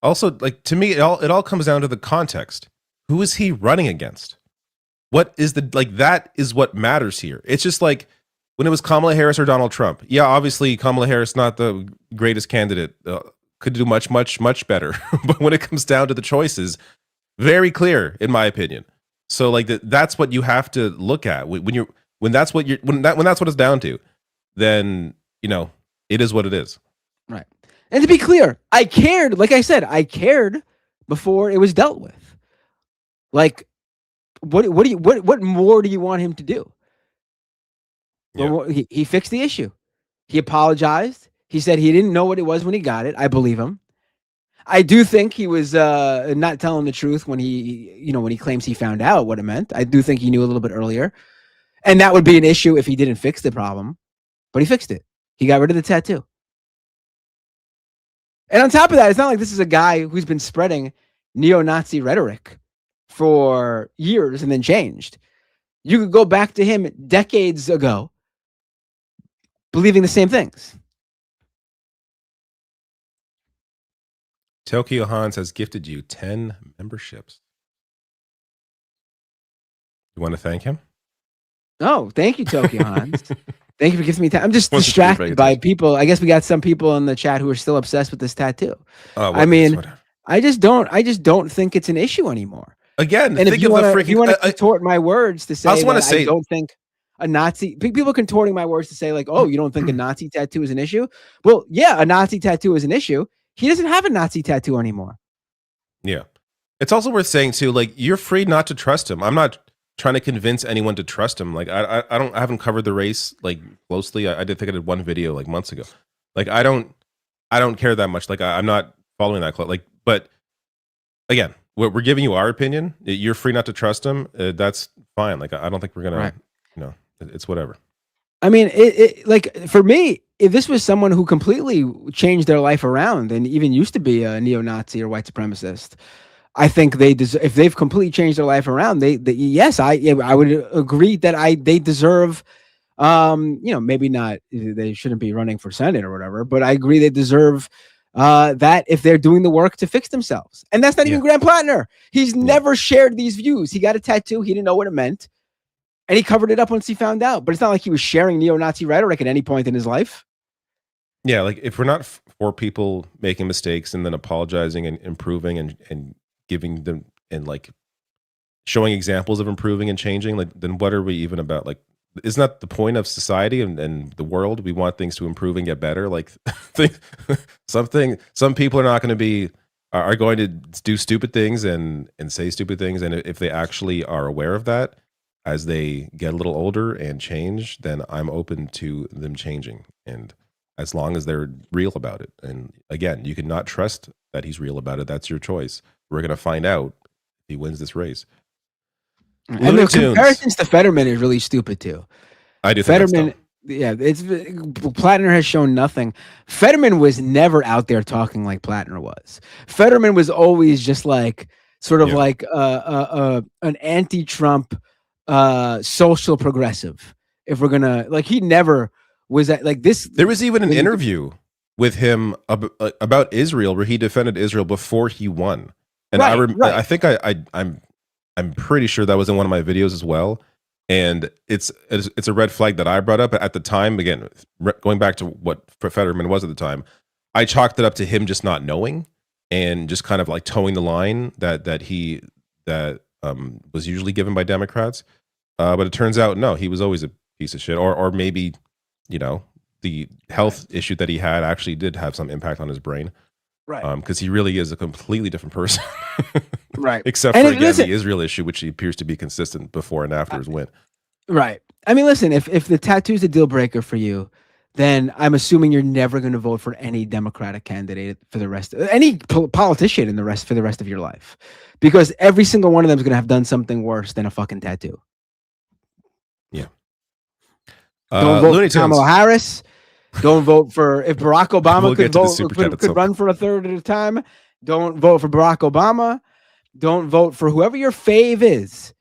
Also, like, to me, it all comes down to the context. Who is he running against? What is that is what matters here. It's just like, when it was Kamala Harris or Donald Trump. Yeah, obviously Kamala Harris not the greatest candidate. Could do much better. But when it comes down to the choices, very clear in my opinion. So like that's what you have to look at when that's what it's down to. Then it is what it is. Right. And to be clear, I cared. Like I said, I cared before it was dealt with. Like, what more do you want him to do? Yeah. Well, he fixed the issue. He apologized. He said he didn't know what it was when he got it. I believe him. I do think he was not telling the truth when he claims he found out what it meant. I do think he knew a little bit earlier. And that would be an issue if he didn't fix the problem. But he fixed it. He got rid of the tattoo. And on top of that, it's not like this is a guy who's been spreading neo-Nazi rhetoric for years and then changed. You could go back to him decades ago believing the same things. Tokyo Hans has gifted you 10 memberships. You want to thank him? Oh, thank you, Tokyo Hans. Thank you for giving me time. I'm just distracted by people. I guess we got some people in the chat who are still obsessed with this tattoo. I mean, I just don't think it's an issue anymore. Again, and if you want to contort my words to say I don't think a Nazi, people contorting my words to say like, oh, you don't think a Nazi tattoo is an issue? Well, yeah, a Nazi tattoo is an issue. He doesn't have a Nazi tattoo anymore. Yeah. It's also worth saying too, like, you're free not to trust him. I'm not trying to convince anyone to trust him. Like, I haven't covered the race like closely. I think I did one video like months ago. Like, I don't care that much. Like, I'm not following that close. Like, but again, we're giving you our opinion. You're free not to trust him. That's fine. Like, I don't think we're gonna, it's whatever. I mean, it like for me, if this was someone who completely changed their life around and even used to be a neo-Nazi or white supremacist, I think if they've completely changed their life around, yes, I would agree that they deserve, maybe not, they shouldn't be running for Senate or whatever, but I agree they deserve that if they're doing the work to fix themselves. And that's not even Graham Plattner. He's never shared these views. He got a tattoo. He didn't know what it meant. And he covered it up once he found out. But it's not like he was sharing neo-Nazi rhetoric at any point in his life. Yeah, like if we're not for people making mistakes and then apologizing and improving and giving them and like showing examples of improving and changing, like then what are we even about? Like, isn't that the point of society and the world? We want things to improve and get better. Like some people are not going to are going to do stupid things and say stupid things. And if they actually are aware of that, as they get a little older and change, then I'm open to them changing. And as long as they're real about it. And again, you cannot trust that he's real about it. That's your choice. We're going to find out if he wins this race. And the comparisons to Fetterman is really stupid too. I do think Fetterman, Plattner has shown nothing. Fetterman was never out there talking like Plattner was. Fetterman was always just like, sort of like an anti-Trump social progressive. If we're gonna he never was that like this. There was even an interview with him about Israel where he defended Israel before he won, and I think I'm pretty sure that was in one of my videos as well. And it's a red flag that I brought up at the time. Again, going back to what Fetterman was at the time, I chalked it up to him just not knowing and just kind of like towing the line that was usually given by Democrats. But it turns out, no, he was always a piece of shit. Or maybe, the health issue that he had actually did have some impact on his brain. Right. Because he really is a completely different person. Right. Except for, again, the Israel issue, which appears to be consistent before and after his win. Right. I mean, listen, if the tattoo's a deal breaker for you, then I'm assuming you're never going to vote for any Democratic candidate for the rest, any politician for the rest of your life, because every single one of them is going to have done something worse than a fucking tattoo. Yeah. Don't vote for Kamala Harris. Don't vote for, if Barack Obama could run for a third at a time. Don't vote for Barack Obama. Don't vote for whoever your fave is.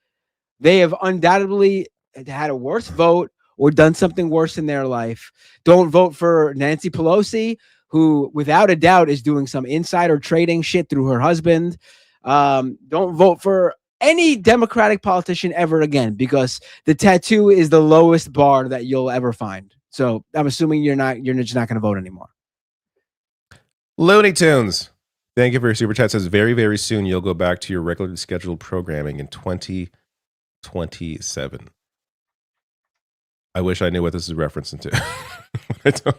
They have undoubtedly had a worse vote or done something worse in their life. Don't vote for Nancy Pelosi, who without a doubt is doing some insider trading shit through her husband. Don't vote for any Democratic politician ever again, because the tattoo is the lowest bar that you'll ever find. So I'm assuming you're just not going to vote anymore. Looney Tunes. Thank you for your super chat. Says very, very soon you'll go back to your regularly scheduled programming in 2027. I wish I knew what this is referencing to. I don't.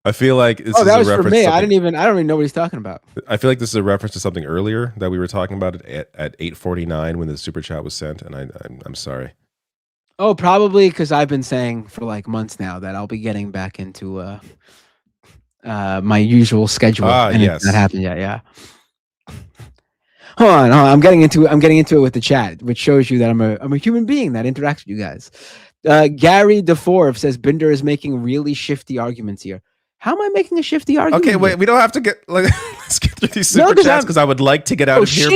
I feel like this is that a was for reference. me. I don't even know what he's talking about. I feel like this is a reference to something earlier that we were talking about at 8:49 when the super chat was sent, and I'm sorry. Oh, probably because I've been saying for like months now that I'll be getting back into my usual schedule. And yes, it's not happened yet. Yeah. Hold on. I'm getting into it with the chat, which shows you that I'm a human being that interacts with you guys. Gary DeForve says Binder is making really shifty arguments here. How am I making a shifty argument? Okay, wait. We don't have to get let's get through these super chats because I would like to get out of here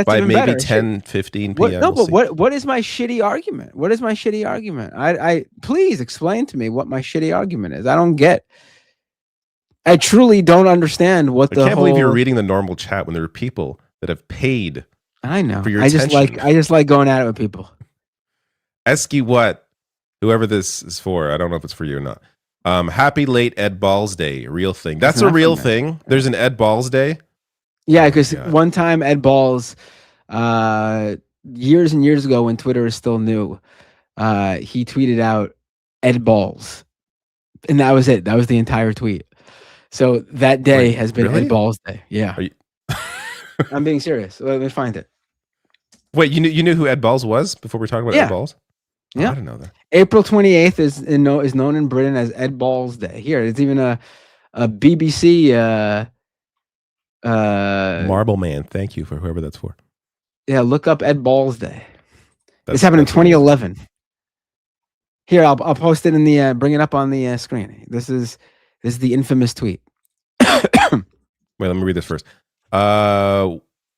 by maybe better. 10-15 What, p.m. no, We'll but what is my shitty argument? What is my shitty argument? I please explain to me what my shitty argument is. I don't get. I truly don't understand what I can't believe you're reading the normal chat when there are people that have paid. I know. For your I attention. just like going at it with people. Esky what? Whoever this is for, I don't know if it's for you or not. Happy late Ed Balls Day, real thing. That's a real thing. There's an Ed Balls Day. Yeah, because one time Ed Balls, years and years ago when Twitter is still new, he tweeted out Ed Balls, and that was it. That was the entire tweet. So that day has been Ed Balls Day. Yeah, I'm being serious. Let me find it. Wait, you knew who Ed Balls was before we were talking about Ed Balls? Yeah, I didn't know that. April 28th is known in Britain as Ed Balls Day. Here, it's even a BBC. Marble Man, thank you for whoever that's for. Yeah, look up Ed Balls Day. This happened in 2011. Here, I'll post it in the bring it up on the screen. This is the infamous tweet. Wait, let me read this first.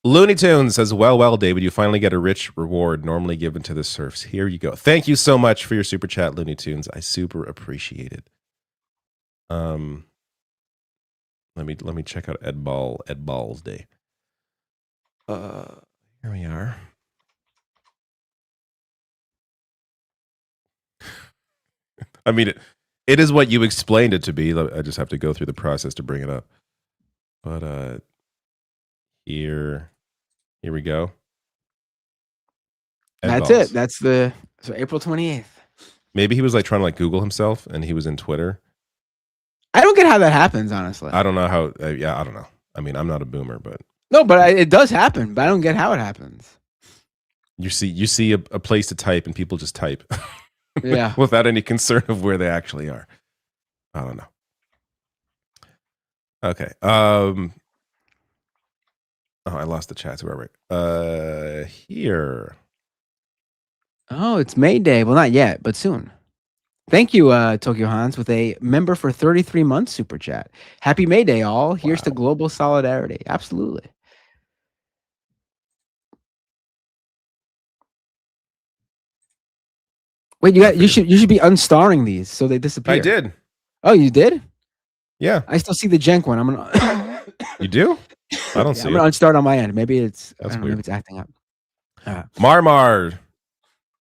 Looney Tunes says, well, David, you finally get a rich reward normally given to the serfs. Here you go. Thank you so much for your super chat, Looney Tunes. I super appreciate it. Let me check out Ed Balls Day. Here we are. I mean, it is what you explained it to be. I just have to go through the process to bring it up. But here we go. That's it. That's so April 28th. Maybe he was like trying to like Google himself, and he was in Twitter. I don't get how that happens, honestly. I don't know how. I don't know. I mean, I'm not a boomer, but no, but it does happen. But I don't get how it happens. You see a place to type, and people just type. Yeah, without any concern of where they actually are. I don't know. Okay. Oh, I lost the chat. Where are we? Here. Oh, it's May Day. Well, not yet, but soon. Thank you, Tokyo Hans, with a member for 33 months super chat. Happy May Day, all. Here's to global solidarity. Absolutely. Wait, you should be unstarring these so they disappear. I did. Oh, you did? Yeah. I still see the jank one. I'm gonna. You do? I don't see. I'm gonna unstart on my end. Maybe it's weird. Maybe it's acting up. Marmar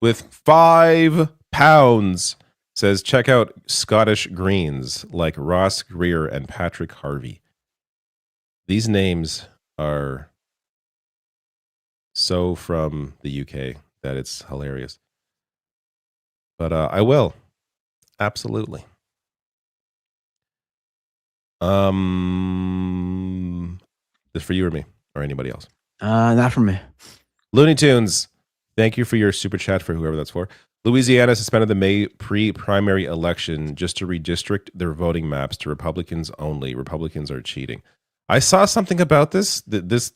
with £5 says, check out Scottish Greens like Ross Greer and Patrick Harvey. These names are so from the UK that it's hilarious. But I will. Absolutely. This for you or me or anybody else? Not for me. Looney Tunes, thank you for your super chat for whoever that's for. Louisiana suspended the May pre-primary election just to redistrict their voting maps to Republicans only. Republicans are cheating. I saw something about this. This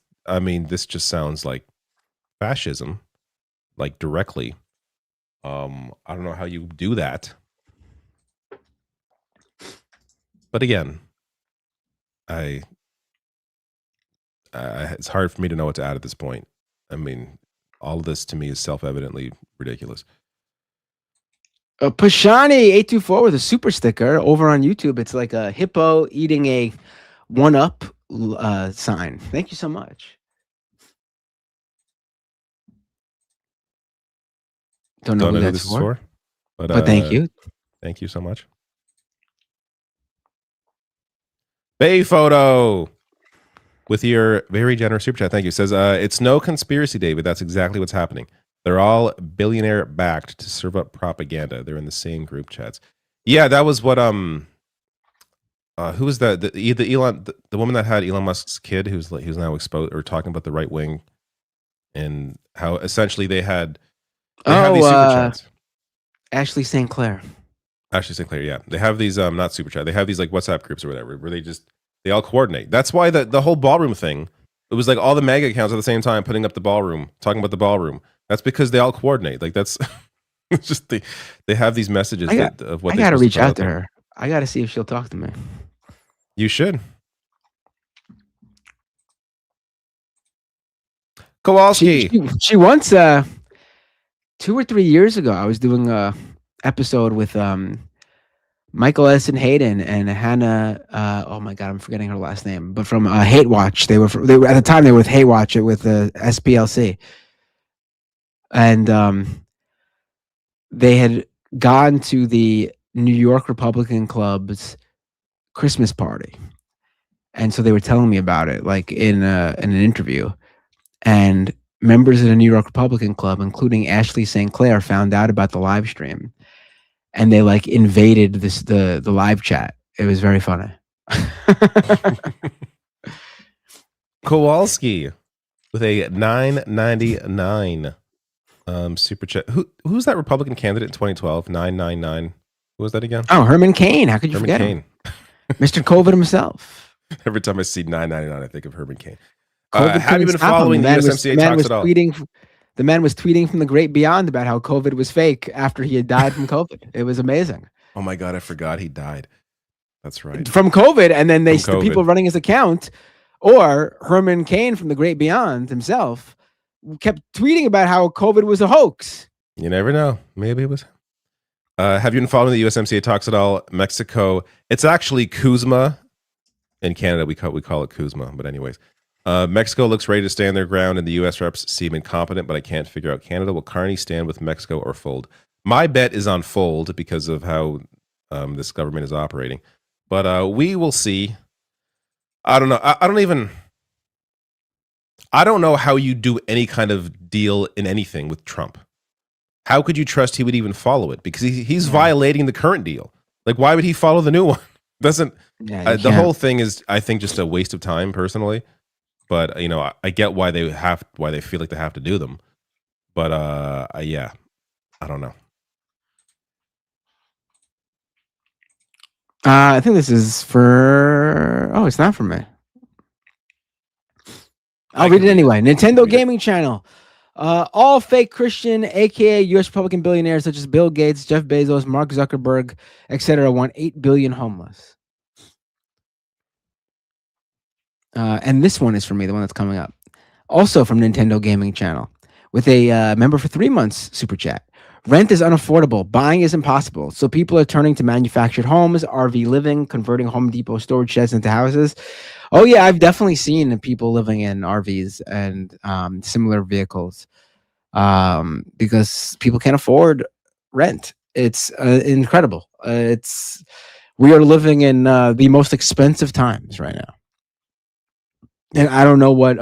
just sounds like fascism, like directly. I don't know how you do that. But again, it's hard for me to know what to add at this point. I mean, all of this to me is self-evidently ridiculous. Pashani824 with a super sticker over on YouTube. It's like a hippo eating a 1-up sign. Thank you so much. Don't know who this is for. But thank you. Thank you so much. Bay Photo with your very generous super chat. Thank you. Says it's no conspiracy, David. That's exactly what's happening. They're all billionaire backed to serve up propaganda. They're in the same group chats. Yeah, that was what who was that? The woman that had Elon Musk's kid, who's now exposed or talking about the right wing and how essentially they have these super chats. Ashley St. Clair. Ashley St. Clair, yeah. They have these not super chat. They have these like WhatsApp groups or whatever where they all coordinate. That's why the whole ballroom thing, it was like all the mega accounts at the same time putting up the ballroom, talking about the ballroom. That's because they all coordinate. Like that's it's just they have these messages of what I gotta reach out to her. I gotta see if she'll talk to me. You should. Kowalski. She once 2 or 3 years ago, I was doing a episode with Michael Essen Hayden and Hannah. Oh my God, I'm forgetting her last name. But from Hate Watch, they were at the time they were with Hate Watch with SPLC, and they had gone to the New York Republican Club's Christmas party, and so they were telling me about it, like in an interview. And members of the New York Republican Club, including Ashley St. Clair, found out about the live stream, and they like invaded the live chat. It was very funny. Kowalski with a $9.99 super chat. Who's that Republican candidate in 2012? 999. Who was that again? Oh, Herman Cain. How could you forget him? Mr. COVID himself. Every time I see 999, I think of Herman Cain. Have you been following the USMCA talks at all? The man was tweeting from the great beyond about how COVID was fake after he had died from COVID. It was amazing. Oh my God, I forgot he died. That's right. From COVID, and then the people running his account, or Herman Cain from the great beyond himself, kept tweeting about how COVID was a hoax. You never know. Maybe it was. Have you been following the USMCA talks at all? Mexico. It's actually Kuzma. In Canada, we call it Kuzma. But anyways. Mexico looks ready to stand their ground, and the U.S. reps seem incompetent, but I can't figure out Canada. Will Carney stand with Mexico or fold? My bet is on fold because of how this government is operating. But we will see. I don't know. I don't know how you do any kind of deal in anything with Trump. How could you trust he would even follow it? Because he's violating the current deal. Like, why would he follow the new one? The whole thing is, I think, just a waste of time, personally. But I get why they feel like they have to do them. But yeah, I don't know. I think this is for. Oh, it's not for me. I'll read it anyway. Nintendo Gaming Channel. All fake Christian, aka U.S. Republican billionaires such as Bill Gates, Jeff Bezos, Mark Zuckerberg, etc., want 8 billion homeless. And this one is for me, the one that's coming up. Also from Nintendo Gaming Channel, with a member for 3 months super chat. Rent is unaffordable. Buying is impossible. So people are turning to manufactured homes, RV living, converting Home Depot storage sheds into houses. Oh yeah, I've definitely seen people living in RVs and similar vehicles because people can't afford rent. It's incredible. We are living in the most expensive times right now. And I don't know what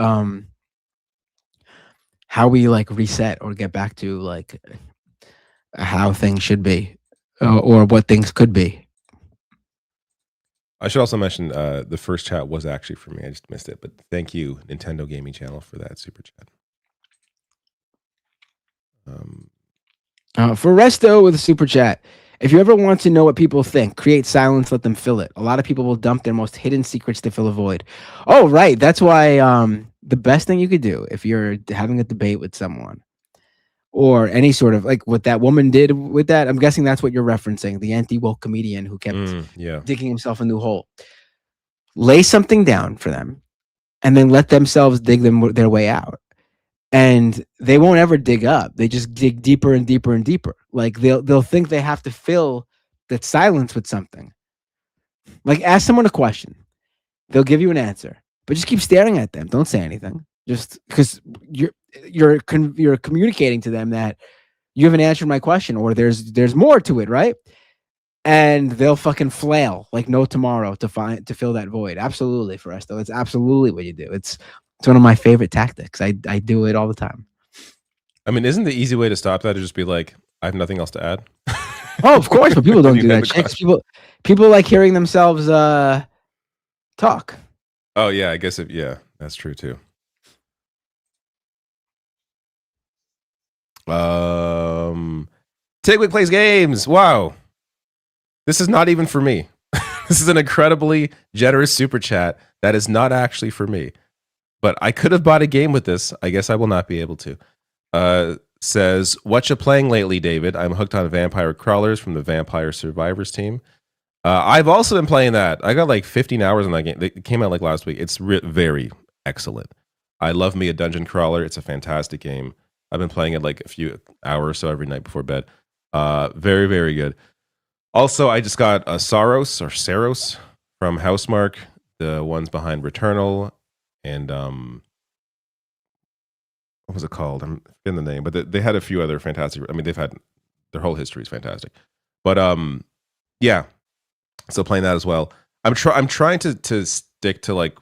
how we like reset or get back to like how things should be or what things could be. I should also mention the first chat was actually for me. I just missed it, but thank you, Nintendo Gaming Channel, for that super chat. For Resto with a super chat. If you ever want to know what people think, create silence, let them fill it. A lot of people will dump their most hidden secrets to fill a void. Oh, right. That's why the best thing you could do if you're having a debate with someone or any sort of like what that woman did with that, I'm guessing that's what you're referencing, the anti-woke comedian who kept digging himself a new hole. Lay something down for them and then let themselves dig their way out. And they won't ever dig up. They just dig deeper and deeper and deeper. Like they'll think they have to fill that silence with something. Like ask someone a question. They'll give you an answer, but just keep staring at them. Don't say anything. Just because you're communicating to them that you haven't answered my question, or there's more to it, right? And they'll fucking flail like no tomorrow to fill that void. Absolutely, for us though, it's absolutely what you do. It's one of my favorite tactics. I do it all the time. I mean, isn't the easy way to stop that to just be like, I have nothing else to add? Oh, of course, but people don't do that shit. 'Cause people like hearing themselves talk. Oh yeah, I guess yeah, that's true too. Tigwick plays games. Wow. This is not even for me. This is an incredibly generous super chat that is not actually for me. But I could have bought a game with this. I guess I will not be able to. Says, what you playing lately, David? I'm hooked on Vampire Crawlers from the Vampire Survivors team. I've also been playing that. I got like 15 hours on that game. It came out like last week. It's very excellent. I love me a dungeon crawler. It's a fantastic game. I've been playing it like a few hours or so every night before bed. Very, very good. Also, I just got Saros from Housemarque, the ones behind Returnal, and what was it called? I'm forgetting the name, but they had a few other fantastic. I mean, they've had their whole history is fantastic. But yeah, so playing that as well. I'm trying to stick to like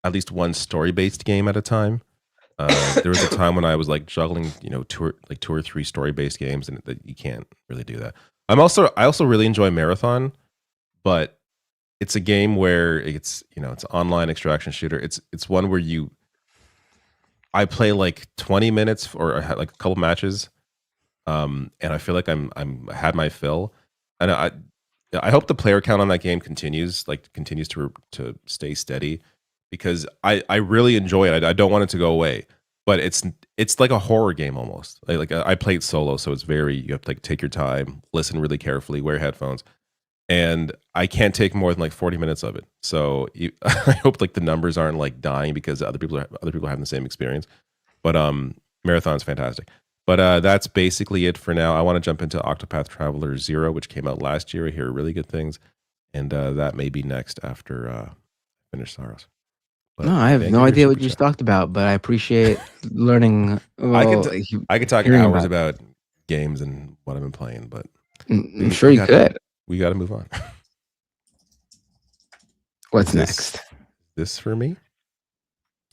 at least one story based game at a time. There was a time when I was like juggling, two or three story based games, and you can't really do that. I also really enjoy Marathon, but it's a game where it's it's an online extraction shooter. It's one where I play like 20 minutes or like a couple matches, and I feel like I'm had my fill, and I hope the player count on that game continues to stay steady, because I really enjoy it. I don't want it to go away, but it's like a horror game almost. Like I played solo, so it's you have to like take your time, listen really carefully, wear headphones, and I can't take more than like 40 minutes of it. So I hope like the numbers aren't like dying because other people are having the same experience. But Marathon's fantastic. But that's basically it for now. I want to jump into Octopath Traveler 0, which came out last year. I hear really good things, and that may be next after finish Saros. No, I have no idea what you just talked about, but I appreciate learning. I could talk hours about games and what I've been playing, but I'm sure you could. We got to move on. What's next? This for me?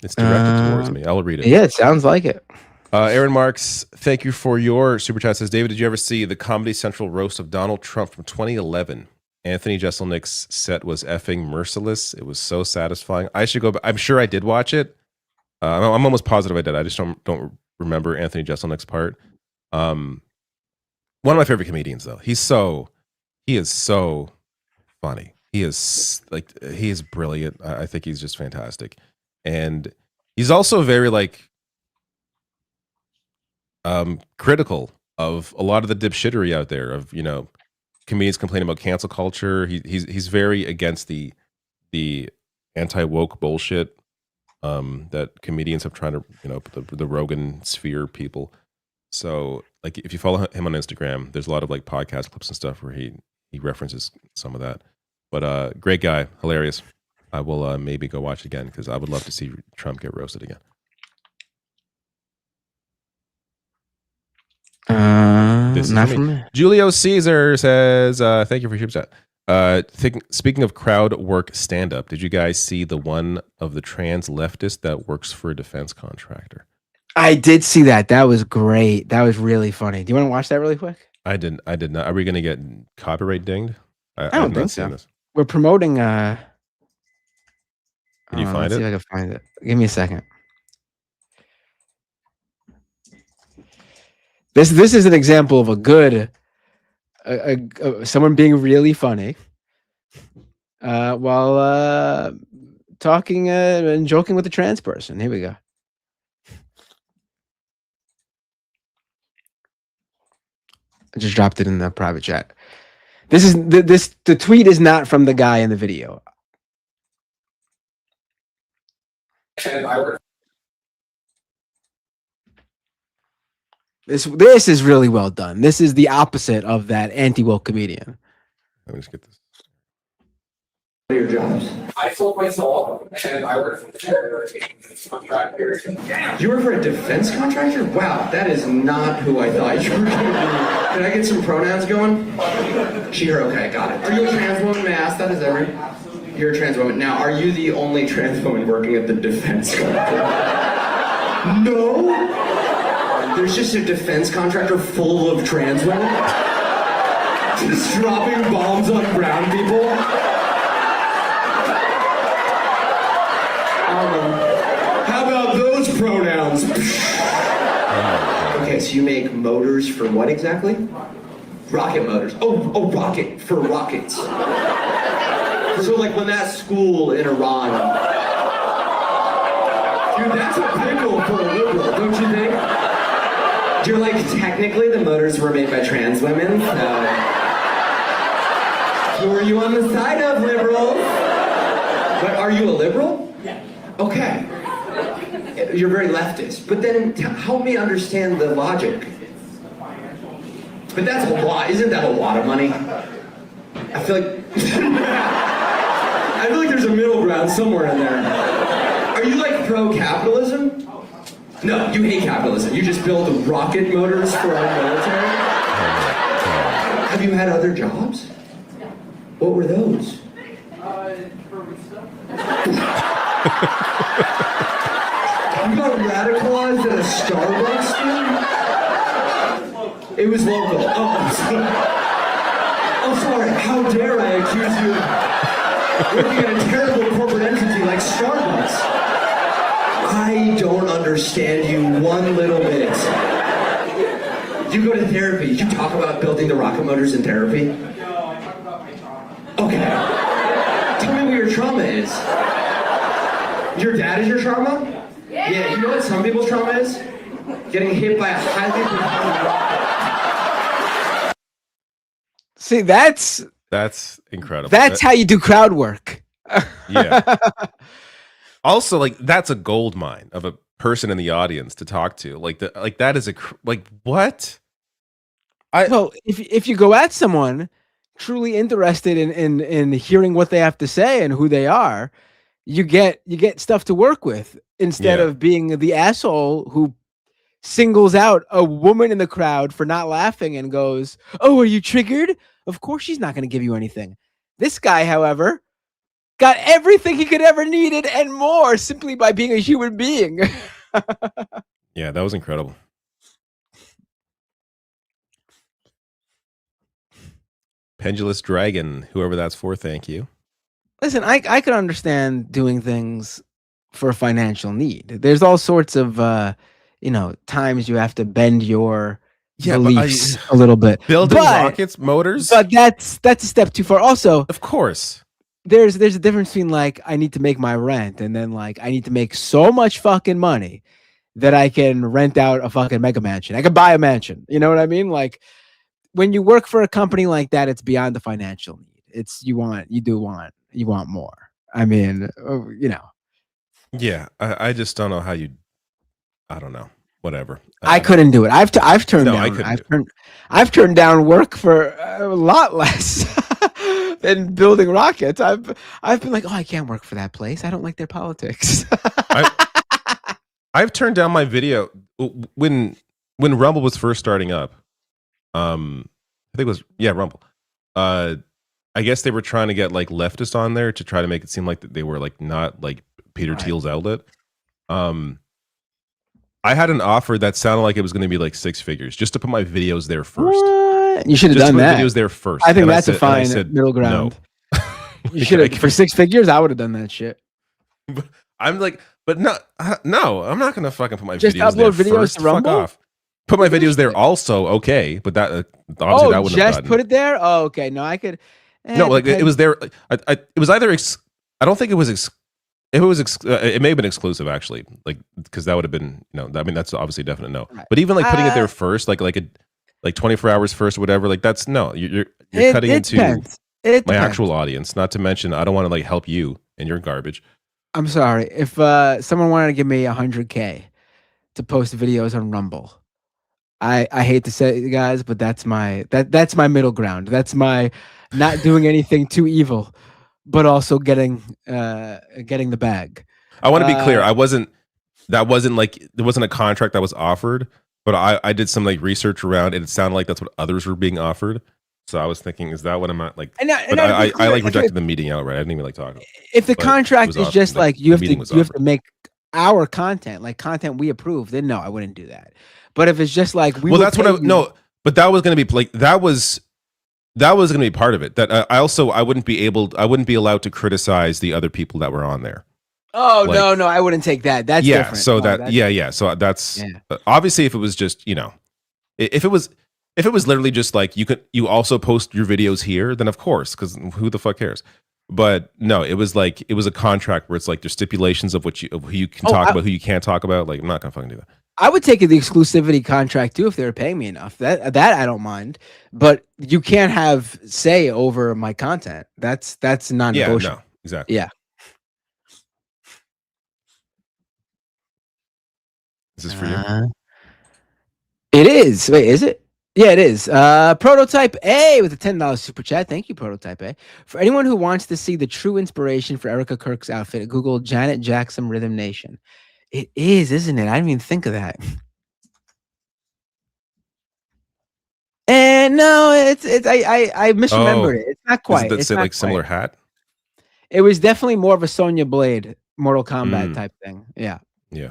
It's directed towards me. I'll read it. Yeah, it sounds like it. Aaron Marks, thank you for your super chat. Says, David, did you ever see the Comedy Central roast of Donald Trump from 2011? Anthony Jeselnik's set was effing merciless. It was so satisfying. I should go back. I'm sure I did watch it. I'm almost positive I did. I just don't remember Anthony Jeselnik's part. One of my favorite comedians, though. He is so funny. He is brilliant. I think he's just fantastic. And he's also very critical of a lot of the dipshittery out there of, comedians complaining about cancel culture. He's very against the anti-woke bullshit that comedians have tried to, the Rogan sphere people. So like if you follow him on Instagram, there's a lot of like podcast clips and stuff where he references some of that. But great guy, hilarious. I will maybe go watch it again because I would love to see Trump get roasted again. This is not for for me. me. Julio Caesar says, thank you for your super chat. Speaking of crowd work stand-up, did you guys see the one of the trans leftist that works for a defense contractor? I did see that. That was great. That was really funny. Do you want to watch that really quick? I did not. Are we going to get copyright dinged? I don't think so. We're promoting. Can you find it? See if I can find it. Give me a second. This is an example of a good someone being really funny while talking and joking with a trans person. Here we go. I just dropped it in the private chat. The tweet is not from the guy in the video. This is really well done. This is the opposite of that anti-woke comedian. Let me just get this. your jobs? I sold my soul, and I work for a defense contractor. You work for a defense contractor? Wow, that is not who I thought you were going to be. Can I get some pronouns going? She, her, okay, got it. Are you a trans woman? May I ask that? Is that right? You're a trans woman. Now, are you the only trans woman working at the defense contractor? No? There's just a defense contractor full of trans women? Just dropping bombs on brown people? How about those pronouns? Okay, so you make motors for what exactly? Rocket motors. Oh, rocket, for rockets. So like when that school in Iran... Dude, that's a pickle for a liberal, don't you think? You're like, technically the motors were made by trans women, so... Who are you on the side of, liberals? But are you a liberal? Yeah. Okay. You're very leftist. But then help me understand the logic. But that's a lot. Isn't that a lot of money? I feel like... I feel like there's a middle ground somewhere in there. Are you like pro-capitalism? No, you hate capitalism. You just build rocket motors for our military? Have you had other jobs? What were those? You got radicalized at a Starbucks thing? It was local. Oh, I'm sorry. Oh, sorry. How dare I accuse you of working at a terrible corporate entity like Starbucks? I don't understand you one little bit. You go to therapy. You talk about building the rocket motors in therapy? No, I talk about my trauma. Okay. Tell me what your trauma is. Your dad is your trauma? Yeah, you know what some people's trauma is? Getting hit by a highly propellant rocket. See, that's incredible. That's how you do crowd work. Yeah. Also, like, that's a gold mine of a person in the audience to talk to. Like that is what? Well, if you go at someone truly interested in hearing what they have to say and who they are, you get stuff to work with instead of being the asshole who singles out a woman in the crowd for not laughing and goes, "Oh, are you triggered?" Of course she's not going to give you anything. This guy, however, got everything he could ever needed and more simply by being a human being. Yeah, that was incredible. Pendulous Dragon, whoever that's for, thank you. Listen, I could understand doing things for a financial need. There's all sorts of times you have to bend your beliefs a little bit. Building rockets, motors? But that's a step too far. Also, of course. There's a difference between like I need to make my rent and then like I need to make so much fucking money that I can rent out a fucking mega mansion. I can buy a mansion. You know what I mean? Like when you work for a company like that, it's beyond the financial need. It's you want more. I mean, Yeah, I just don't know how you. I don't know. Whatever. I couldn't do it. I've turned down. I've turned down work for a lot less than building rockets. I've been like, oh, I can't work for that place. I don't like their politics. I've turned down my video when Rumble was first starting up. I think it was Rumble. I guess they were trying to get like leftists on there to try to make it seem like that they were like not like Peter Thiel's outlet. I had an offer that sounded like it was going to be like 6 figures just to put my videos there first. What? You should have done that. Videos there first. I think that's a fine middle ground. No. You should have for 6 figures. I would have done that shit. I'm like, but no, I'm not going to fucking put my just videos upload there videos first. to Rumble. Fuck off. Put my videos there also, okay, but that obviously that wouldn't have just put it there. Oh, okay. No, I could. No, like it was there. It was either. I don't think it was. If it was, it may have been exclusive actually, like because that would have been. I mean, that's obviously a definite no. Right. But even like putting it there first, like 24 hours first or whatever, like that's no. You're cutting into my actual audience. Not to mention, I don't want to like help you and your garbage. I'm sorry if someone wanted to give me $100K to post videos on Rumble. I hate to say it, guys, but that's my middle ground. That's my not doing anything too evil but also getting the bag. I want to be clear. That wasn't like, there wasn't a contract that was offered, but I did some like research around it. It sounded like that's what others were being offered. So I was thinking, is that what I'm at? Like, I like rejected the meeting outright. I didn't even like talking. If the contract is just like you have to make our content, like content we approve, then no, I wouldn't do that. But if it's just like that's what but that was going to be like that was going to be part of it. That I wouldn't be allowed to criticize the other people that were on there. Oh, like, no, I wouldn't take that. That's different. So so that's obviously, if it was just, if it was literally just like you also post your videos here, then of course, because who the fuck cares? But no, it was a contract where it's like there's stipulations of who you can talk about, who you can't talk about. Like, I'm not gonna fucking do that. I would take the exclusivity contract too if they were paying me enough. That I don't mind, but you can't have say over my content. That's non-negotiable. No, exactly. Yeah. Is this for you? It is. Wait, is it? Yeah, it is. Prototype A with a $10 super chat. Thank you, Prototype A. For anyone who wants to see the true inspiration for Erica Kirk's outfit, Google Janet Jackson Rhythm Nation. It is, isn't it? I didn't even think of that. And no, I misremembered it. It's not quite. Does it say like similar hat? It was definitely more of a Sonya Blade Mortal Kombat type thing. Yeah. Yeah.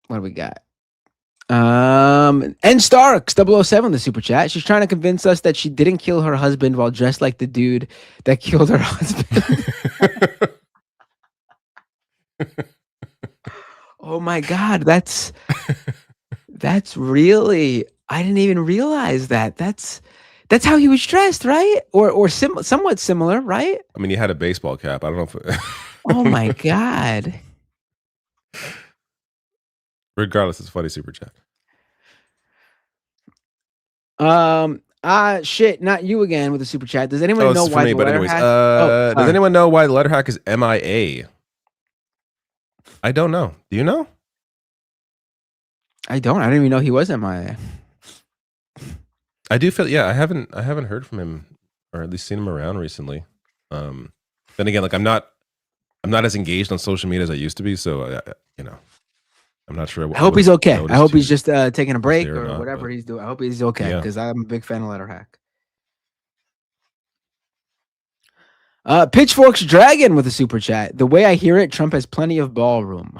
What do we got? N Starks 007 the super chat. She's trying to convince us that she didn't kill her husband while dressed like the dude that killed her husband. Oh my god, that's really, I didn't even realize that. That's how he was dressed, right? Or somewhat similar, right? I mean, he had a baseball cap. I don't know if Oh my god. Regardless, it's funny super chat. Shit, not you again with the super chat. Does anyone know why the letter hack? Does anyone know why the letter hack is MIA? I don't know. Do you know? I didn't even know he was MIA. I do feel, I haven't heard from him, or at least seen him around recently. Then again, like I'm not as engaged on social media as I used to be, so I'm not sure. I hope he's okay. I hope he's just taking a break or whatever he's doing. I hope he's okay because I'm a big fan of letter hack. Pitchforks Dragon with a super chat. The way I hear it, Trump has plenty of ballroom.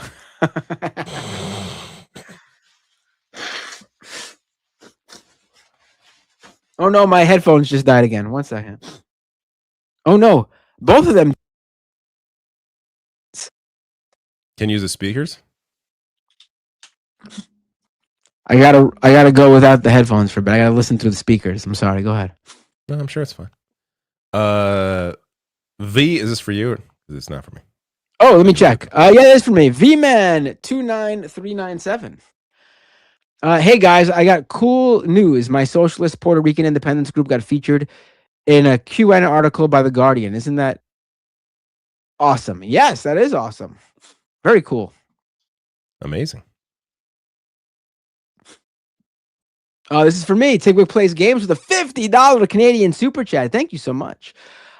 Oh no, my headphones just died again. 1 second. Oh no, both of them. Can you use the speakers? I gotta go without the headphones for a bit. I gotta listen through the speakers. I'm sorry. Go ahead. No, I'm sure it's fine. V, is this for you? Or is this not for me? Oh, let me check. Yeah, it is for me. VMan 29397. Hey guys, I got cool news. My socialist Puerto Rican independence group got featured in a QN article by The Guardian. Isn't that awesome? Yes, that is awesome. Very cool. Amazing. This is for me. Tigwick plays games with a $50 Canadian super chat. Thank you so much.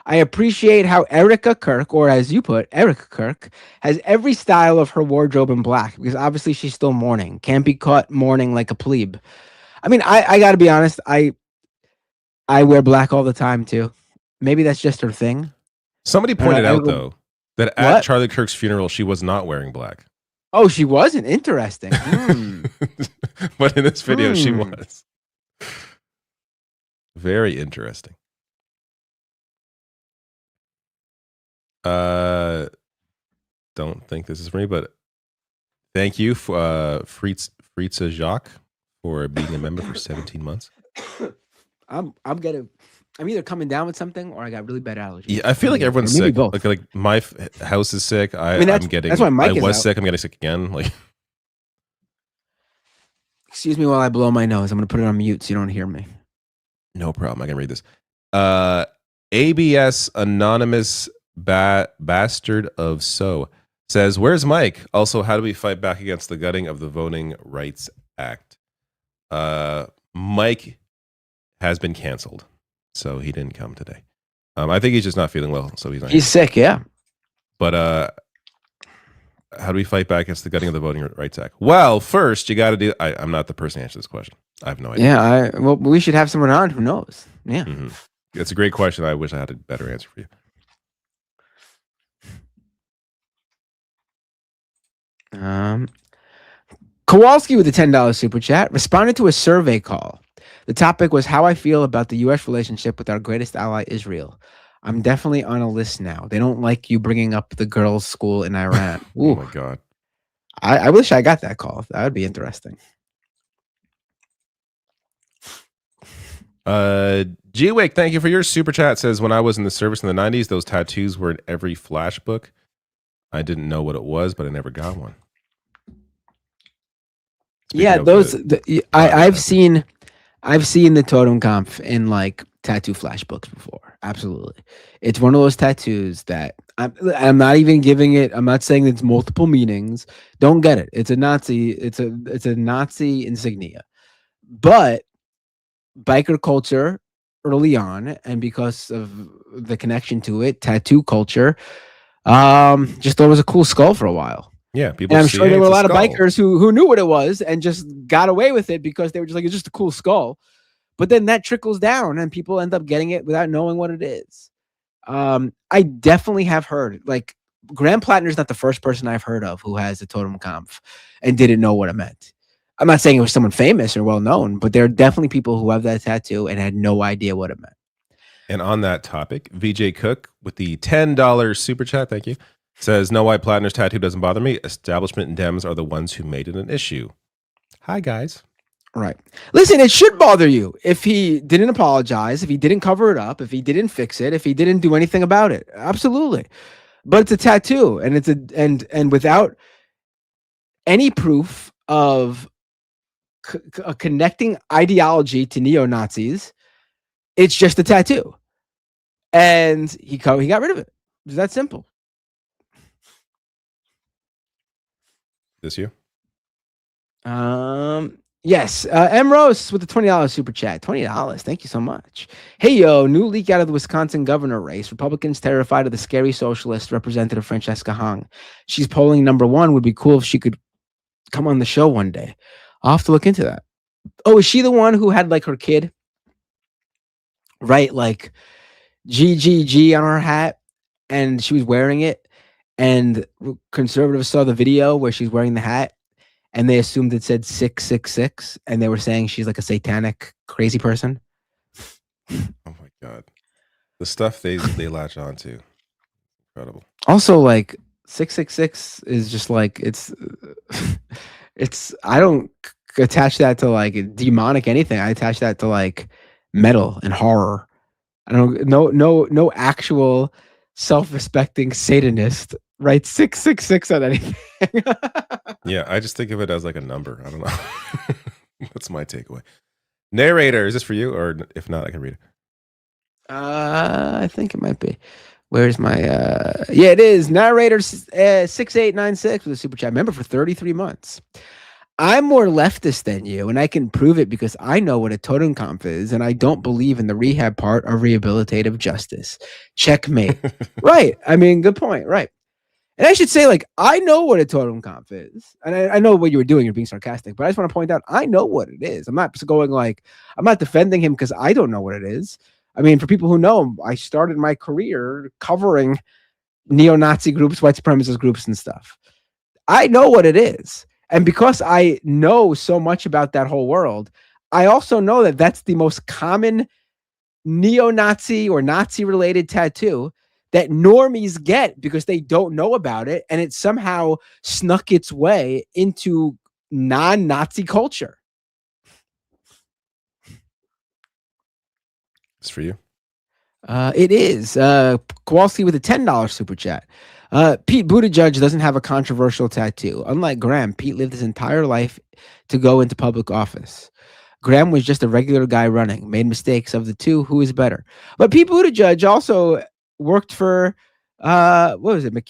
I appreciate how Erica Kirk, or as you put, Erica Kirk, has every style of her wardrobe in black because obviously she's still mourning. Can't be caught mourning like a plebe. I mean, I got to be honest. I wear black all the time too. Maybe that's just her thing. Somebody pointed out though that at Charlie Kirk's funeral she was not wearing black. Oh, she wasn't? Interesting. But in this video she was. Very interesting. Don't think this is for me, but thank you for Fritza Jacques for being a member for 17 months. I'm either coming down with something or I got really bad allergies. Yeah, I feel like everyone's sick. Both. Like my house is sick. I'm getting. That's why Mike is was out. sick. I'm getting sick again. Like, excuse me while I blow my nose. I'm gonna put it on mute so you don't hear me. No problem. I can read this. ABS Anonymous Bastard of So says, "Where's Mike? Also, how do we fight back against the gutting of the Voting Rights Act?" Mike has been canceled, so he didn't come today. I think he's just not feeling well, so he's not. He's sick, yeah. But how do we fight back against the gutting of the Voting Rights Act? Well, first you got to do. I'm not the person to answer this question. I have no idea. Yeah, well, we should have someone on who knows. Yeah, it's a great question. I wish I had a better answer for you. Kowalski with a $10 super chat responded to a survey call. The topic was how I feel about the U.S. relationship with our greatest ally, Israel. I'm definitely on a list now. They don't like you bringing up the girls' school in Iran. Oh my God. I wish I got that call. That would be interesting. G-Wick, thank you for your super chat. Says, when I was in the service in the 90s, those tattoos were in every flash book. I didn't know what it was, but I never got one. Yeah, those I've seen the Totem Kampf in like tattoo flash books before. Absolutely. It's one of those tattoos that I'm not even giving it. I'm not saying it's multiple meanings. Don't get it. It's a Nazi. It's a Nazi insignia. But biker culture early on, and because of the connection to it, tattoo culture, just thought it was a cool skull for a while. Yeah, people. And I'm sure there were a lot of bikers who knew what it was and just got away with it because they were just like, it's just a cool skull. But then that trickles down and people end up getting it without knowing what it is. I definitely have heard, like, Graham Plattner's not the first person I've heard of who has a Totem Kampf and didn't know what it meant. I'm not saying it was someone famous or well known, but there are definitely people who have that tattoo and had no idea what it meant. And on that topic, VJ Cook with the $10 super chat, thank you, says, no, why Plattner's tattoo doesn't bother me. Establishment and Dems are the ones who made it an issue. Hi, guys. Right. Listen, it should bother you if he didn't apologize, if he didn't cover it up, if he didn't fix it, if he didn't do anything about it. Absolutely. But it's a tattoo, and it's and without any proof of a connecting ideology to neo-Nazis, it's just a tattoo. And he got rid of it. It's that simple. This you? Yes. M. Rose with the $20 super chat. $20. Thank you so much. Hey, yo, new leak out of the Wisconsin governor race. Republicans terrified of the scary socialist Representative Francesca Hong. She's polling #1. Would be cool if she could come on the show one day. I'll have to look into that. Oh, is she the one who had like her kid? Right, like GGG on her hat, and she was wearing it, and conservatives saw the video where she's wearing the hat, and they assumed it said 666, and they were saying she's like a satanic crazy person. Oh my God, the stuff they latch onto, incredible. Also, like 666 is just like it's I don't attach that to like demonic anything. I attach that to like metal and horror. I don't no actual self-respecting Satanist writes 666 on anything. Yeah, I just think of it as like a number. I don't know. That's my takeaway. Narrator, is this for you? Or if not, I can read it. I think it might be. Where's my yeah, it is. Narrator 6896 with a super chat member for 33 months. I'm more leftist than you, and I can prove it because I know what a Totem Kampf is, and I don't believe in the rehab part of rehabilitative justice. Checkmate. Right. I mean, good point. Right. And I should say, like, I know what a Totem Kampf is. And I know what you were doing. You're being sarcastic. But I just want to point out, I know what it is. I'm not going like, I'm not defending him because I don't know what it is. I mean, for people who know, I started my career covering neo-Nazi groups, white supremacist groups and stuff. I know what it is. And because I know so much about that whole world, I also know that that's the most common neo-Nazi or Nazi-related tattoo that normies get because they don't know about it, and it somehow snuck its way into non-Nazi culture. It's for you. It is. Kowalski with a $10 super chat. Pete Buttigieg doesn't have a controversial tattoo. Unlike Graham, Pete lived his entire life to go into public office. Graham was just a regular guy running, made mistakes. Of the two, who is better? But Pete Buttigieg also worked for what was it? Which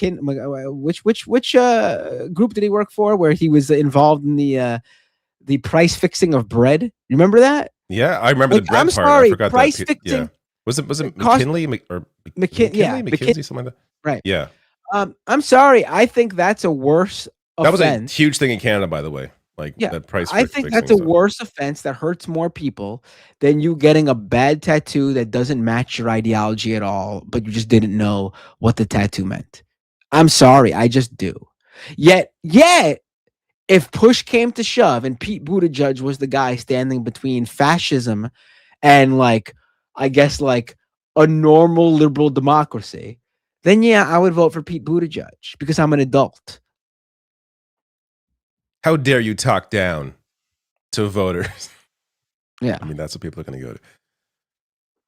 group did he work for? Where he was involved in the price fixing of bread. You remember that? Yeah, I remember the bread I'm part. sorry, I forgot price that. fixing. Yeah. Was it cost- McKinley or yeah, McKinsey, something like that? Right. Yeah. I'm sorry. I think that's a worse offense. That was a huge thing in Canada, by the way. Like that price. I think that's a worse offense that hurts more people than you getting a bad tattoo that doesn't match your ideology at all, but you just didn't know what the tattoo meant. I'm sorry, I just do. Yet, if push came to shove and Pete Buttigieg was the guy standing between fascism and like, I guess like a normal liberal democracy, then yeah, I would vote for Pete Buttigieg because I'm an adult. How dare you talk down to voters? Yeah. I mean, that's what people are going to go to.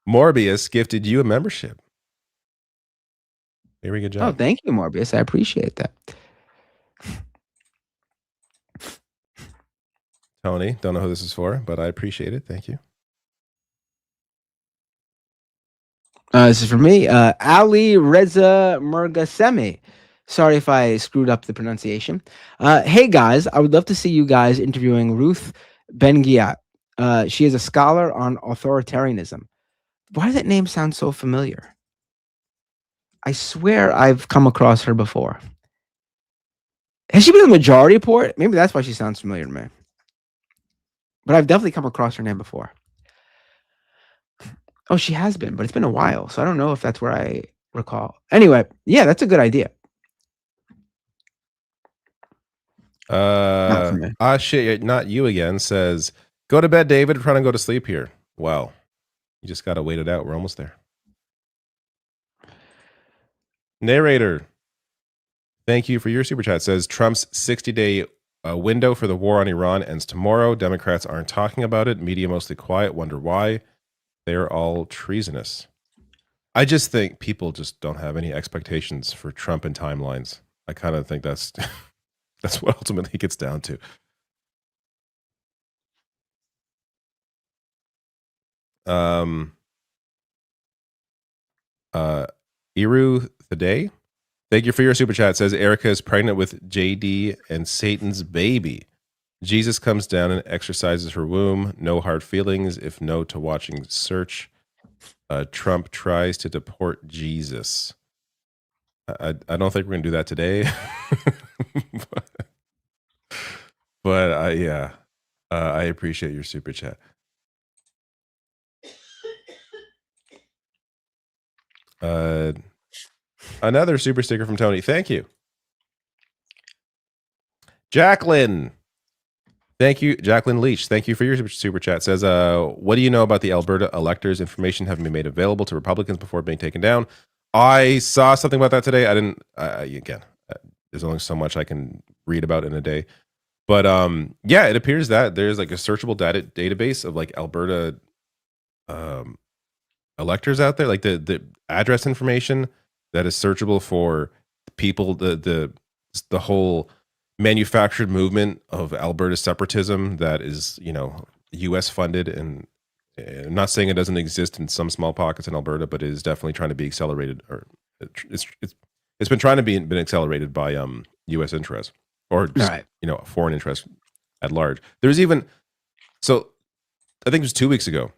Morbius gifted you a membership. Very good job. Oh, thank you, Morbius. I appreciate that. Tony, don't know who this is for, but I appreciate it. Thank you. This is for me. Ali Reza Murgasemi. Sorry if I screwed up the pronunciation. Hey, guys. I would love to see you guys interviewing Ruth Ben-Ghiat. She is a scholar on authoritarianism. Why does that name sound so familiar? I swear I've come across her before. Has she been in the Majority Report? Maybe that's why she sounds familiar to me. But I've definitely come across her name before. Oh, she has been, but it's been a while, so I don't know if that's where I recall. Anyway, yeah, that's a good idea. Shit, not you again says, go to bed, David. I'm trying to go to sleep here. Well, you just got to wait it out. We're almost there. Narrator, thank you for your super chat. Says Trump's 60-day window for the war on Iran ends tomorrow. Democrats aren't talking about it. Media mostly quiet. Wonder why. They're all treasonous. I just think people just don't have any expectations for Trump and timelines. I kind of think that's that's what ultimately it gets down to. Iru Thade, thank you for your super chat. Says Erica is pregnant with JD and Satan's baby. Jesus comes down and exercises her womb. No hard feelings. If no to watching Search. Trump tries to deport Jesus. I don't think we're gonna do that today. but I appreciate your super chat. Another super sticker from Tony. Thank you. Jacqueline. Thank you, Jacqueline Leach. Thank you for your super chat. Says, what do you know about the Alberta electors? Information having been made available to Republicans before being taken down. I saw something about that today. I didn't, there's only so much I can read about in a day. But yeah, it appears that there's like a searchable database of like Alberta electors out there, like the address information that is searchable for people, the whole manufactured movement of Alberta separatism that is, U.S. funded, and I'm not saying it doesn't exist in some small pockets in Alberta, but it is definitely trying to be accelerated, or it's been trying to been accelerated by U.S. interests, or just, foreign interests at large. There's even, so I think it was 2 weeks ago,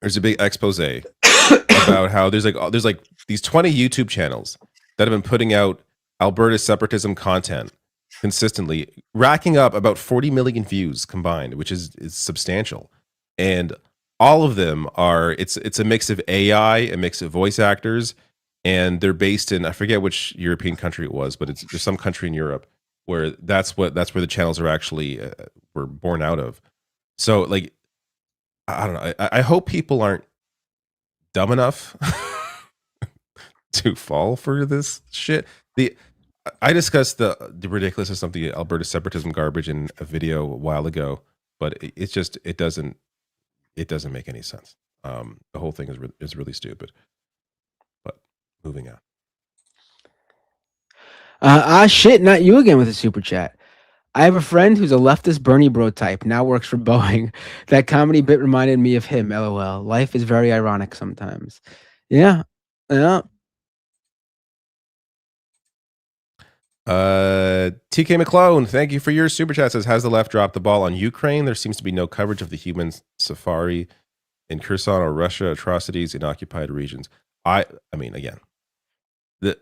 there's a big expose about how there's like these 20 YouTube channels that have been putting out Alberta separatism content consistently, racking up about 40 million views combined, which is substantial. And all of them are, it's a mix of AI, a mix of voice actors, and they're based in, I forget which European country it was, but there's some country in Europe where that's where the channels are actually were born out of. So like, I don't know. I hope people aren't dumb enough to fall for this shit. I discussed the ridiculousness of the Alberta separatism garbage in a video a while ago, but it doesn't make any sense. The whole thing is really stupid. But moving on. Shit, not you again with a super chat. I have a friend who's a leftist Bernie bro type, now works for Boeing. That comedy bit reminded me of him, LOL. Life is very ironic sometimes. Yeah. TK McClone, thank you for your super chat. Says, has the left dropped the ball on Ukraine? There seems to be no coverage of the human safari in Kherson or Russia, atrocities in occupied regions. I mean, again,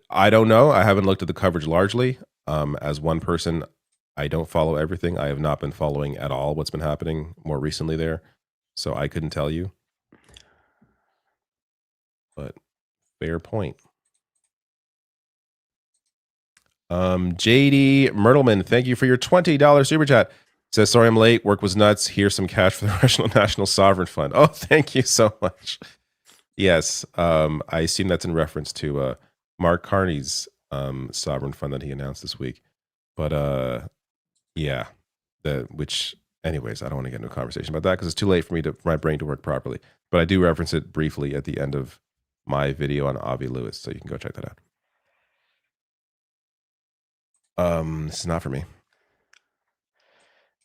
I don't know. I haven't looked at the coverage largely. As one person, I don't follow everything. I have not been following at all what's been happening more recently there, so I couldn't tell you. But fair point. JD Myrtleman, thank you for your $20 super chat. Says, sorry I'm late. Work was nuts. Here's some cash for the Russian National Sovereign Fund. Oh, thank you so much. Yes, I assume that's in reference to Mark Carney's sovereign fund that he announced this week. But yeah, which, anyways, I don't want to get into a conversation about that because it's too late for my brain to work properly. But I do reference it briefly at the end of my video on Avi Lewis, so you can go check that out. This is not for me.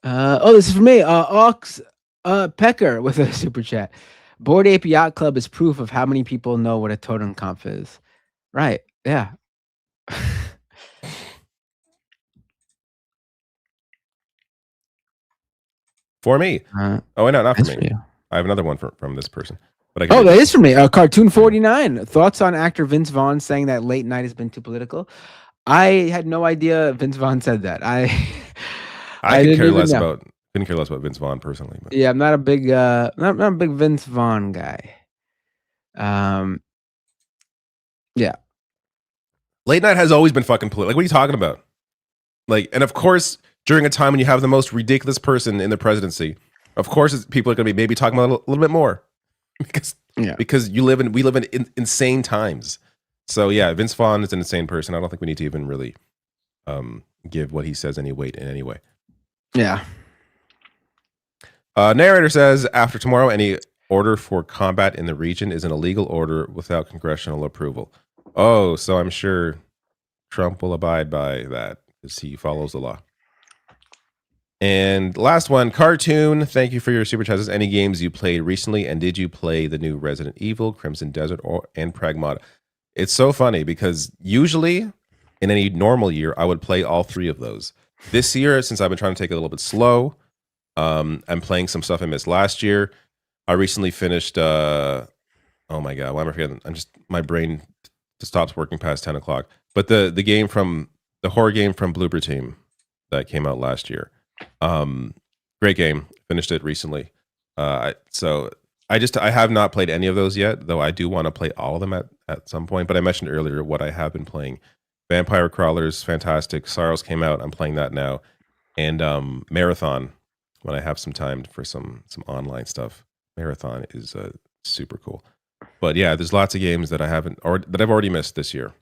This is for me. Ox Pecker with a super chat. Bored Ape Yacht Club is proof of how many people know what a totem comp is. Right. Yeah. For me. Oh, wait, no, not for me. I have another one from this person. But that is for me. Cartoon 49. Thoughts on actor Vince Vaughn saying that late night has been too political? I had no idea Vince Vaughn said that. I couldn't care less about Vince Vaughn personally. But. Yeah, I'm not a big not a big Vince Vaughn guy. Yeah. Late night has always been fucking political. Like, what are you talking about? Like, and of course, during a time when you have the most ridiculous person in the presidency, of course, people are going to be maybe talking about it a little bit more because we live in insane times. So yeah, Vince Vaughn is an insane person. I don't think we need to even really give what he says any weight in any way. Yeah. Narrator says, after tomorrow, any order for combat in the region is an illegal order without congressional approval. Oh, so I'm sure Trump will abide by that because he follows the law. And last one, Cartoon, thank you for your super chats. Any games you played recently, and did you play the new Resident Evil, Crimson Desert, and Pragmata? It's so funny because usually in any normal year, I would play all three of those. This year, since I've been trying to take it a little bit slow, I'm playing some stuff I missed last year. I recently finished, oh my God, why am I forgetting? My brain just stops working past 10 o'clock. But the horror game from Bloober Team that came out last year. Great game. Finished it recently. So I have not played any of those yet, though I do want to play all of them at some point. But I mentioned earlier what I have been playing. Vampire Crawlers, fantastic. Sorrows came out. I'm playing that now. And Marathon, when I have some time for some online stuff. Marathon is super cool. But yeah, there's lots of games that I've already missed this year,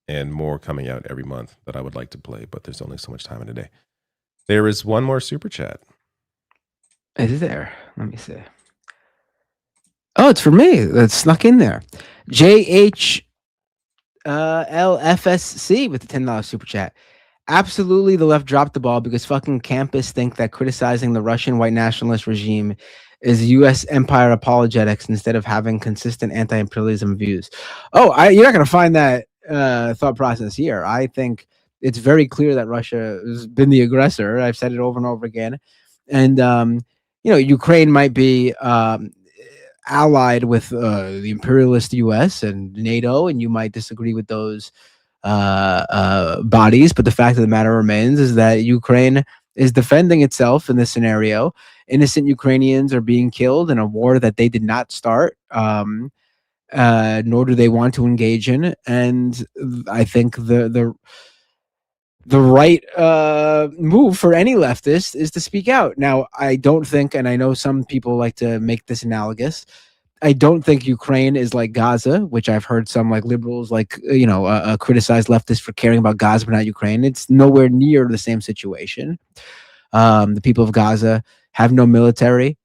and more coming out every month that I would like to play. But there's only so much time in a day. There is one more super chat. Is there? Let me see. Oh, it's for me. That snuck in there. JH LFSC with the $10 super chat. Absolutely, the left dropped the ball because fucking campists think that criticizing the Russian white nationalist regime is U.S. empire apologetics instead of having consistent anti-imperialism views. Oh, you're not going to find that thought process here. I think it's very clear that Russia has been the aggressor. I've said it over and over again. And, Ukraine might be allied with the imperialist U.S. and NATO, and you might disagree with those bodies. But the fact of the matter remains is that Ukraine is defending itself in this scenario. Innocent Ukrainians are being killed in a war that they did not start, nor do they want to engage in. And I think the right move for any leftist is to speak out. Now, I don't think, and I know some people like to make this analogous, I don't think Ukraine is like Gaza, which I've heard some like liberals criticize leftists for caring about Gaza but not Ukraine. It's nowhere near the same situation. The people of Gaza have no military.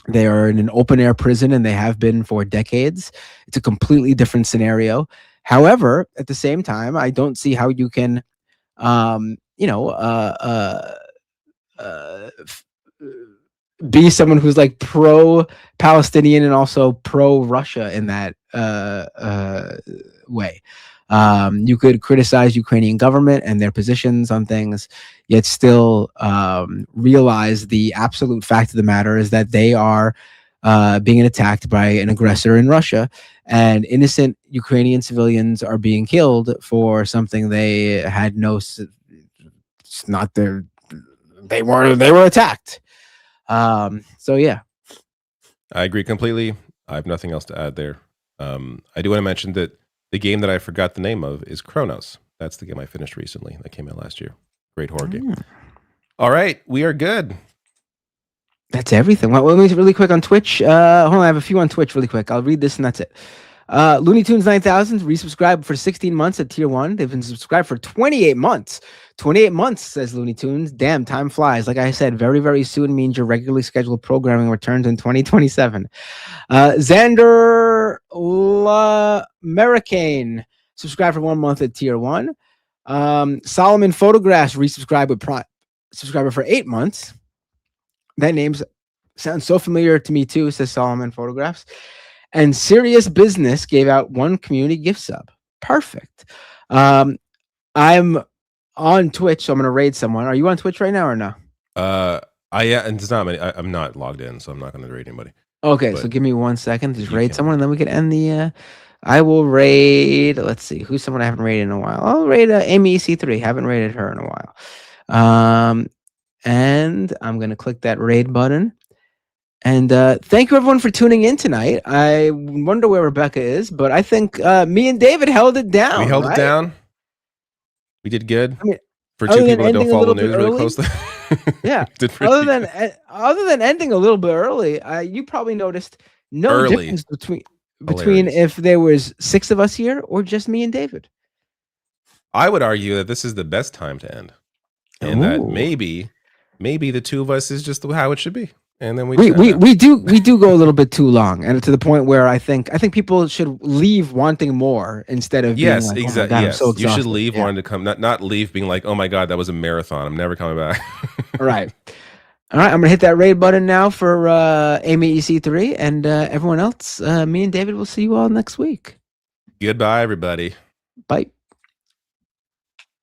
They are in an open air prison, and they have been for decades. It's a completely different scenario. However, at the same time, I don't see how you can be someone who's like pro-Palestinian and also pro-Russia in that way. You could criticize Ukrainian government and their positions on things, yet still realize the absolute fact of the matter is that they are being attacked by an aggressor in Russia, and innocent Ukrainian civilians are being killed for something they had no. It's not their. They were attacked. So yeah, I agree completely. I have nothing else to add there. I do want to mention that the game that I forgot the name of is Chronos. That's the game I finished recently. That came out last year. Great horror game. All right, we are good. That's everything. Well, let me really quick on Twitch. Hold on, I have a few on Twitch really quick. I'll read this and that's it. Looney Tunes 9000 resubscribed for 16 months at tier 1. They've been subscribed for 28 months. 28 months, says Looney Tunes. Damn, time flies. Like I said, very, very soon means your regularly scheduled programming returns in 2027. Xander Americane subscribed for 1 month at tier 1. Solomon Photographs resubscribed with Prime subscriber for 8 months. That name sounds so familiar to me too, says Solomon Photographs. And Serious Business gave out 1 community gift sub. Perfect. I'm on Twitch, so I'm going to raid someone. Are you on Twitch right now or no? And it's not many. I'm not logged in, so I'm not going to raid anybody. Okay, so give me 1 second to just raid someone, and then we can end the. I will raid. Let's see, who's someone I haven't raided in a while. I'll raid Amy EC3. Haven't raided her in a while. And I'm going to click that raid button. And thank you everyone for tuning in tonight. I wonder where Rebecca is, but I think me and David held it down. We held it down. We did good. I mean, for 2 people that don't follow the news really closely. Yeah. Other than ending a little bit early, you probably noticed no difference between if there was 6 of us here or just me and David. I would argue that this is the best time to end, and that maybe the 2 of us is just how it should be. And then we do go a little bit too long, and to the point where I think people should leave wanting more instead of yes, being like, exactly. Oh my God, yes, I'm so you should exhausted. leave wanting to come, not leave being like, oh my God, that was a marathon. I'm never coming back. Right. All right, I'm gonna hit that raid button now for Amy EC3 and everyone else. Me and David will see you all next week. Goodbye, everybody. Bye.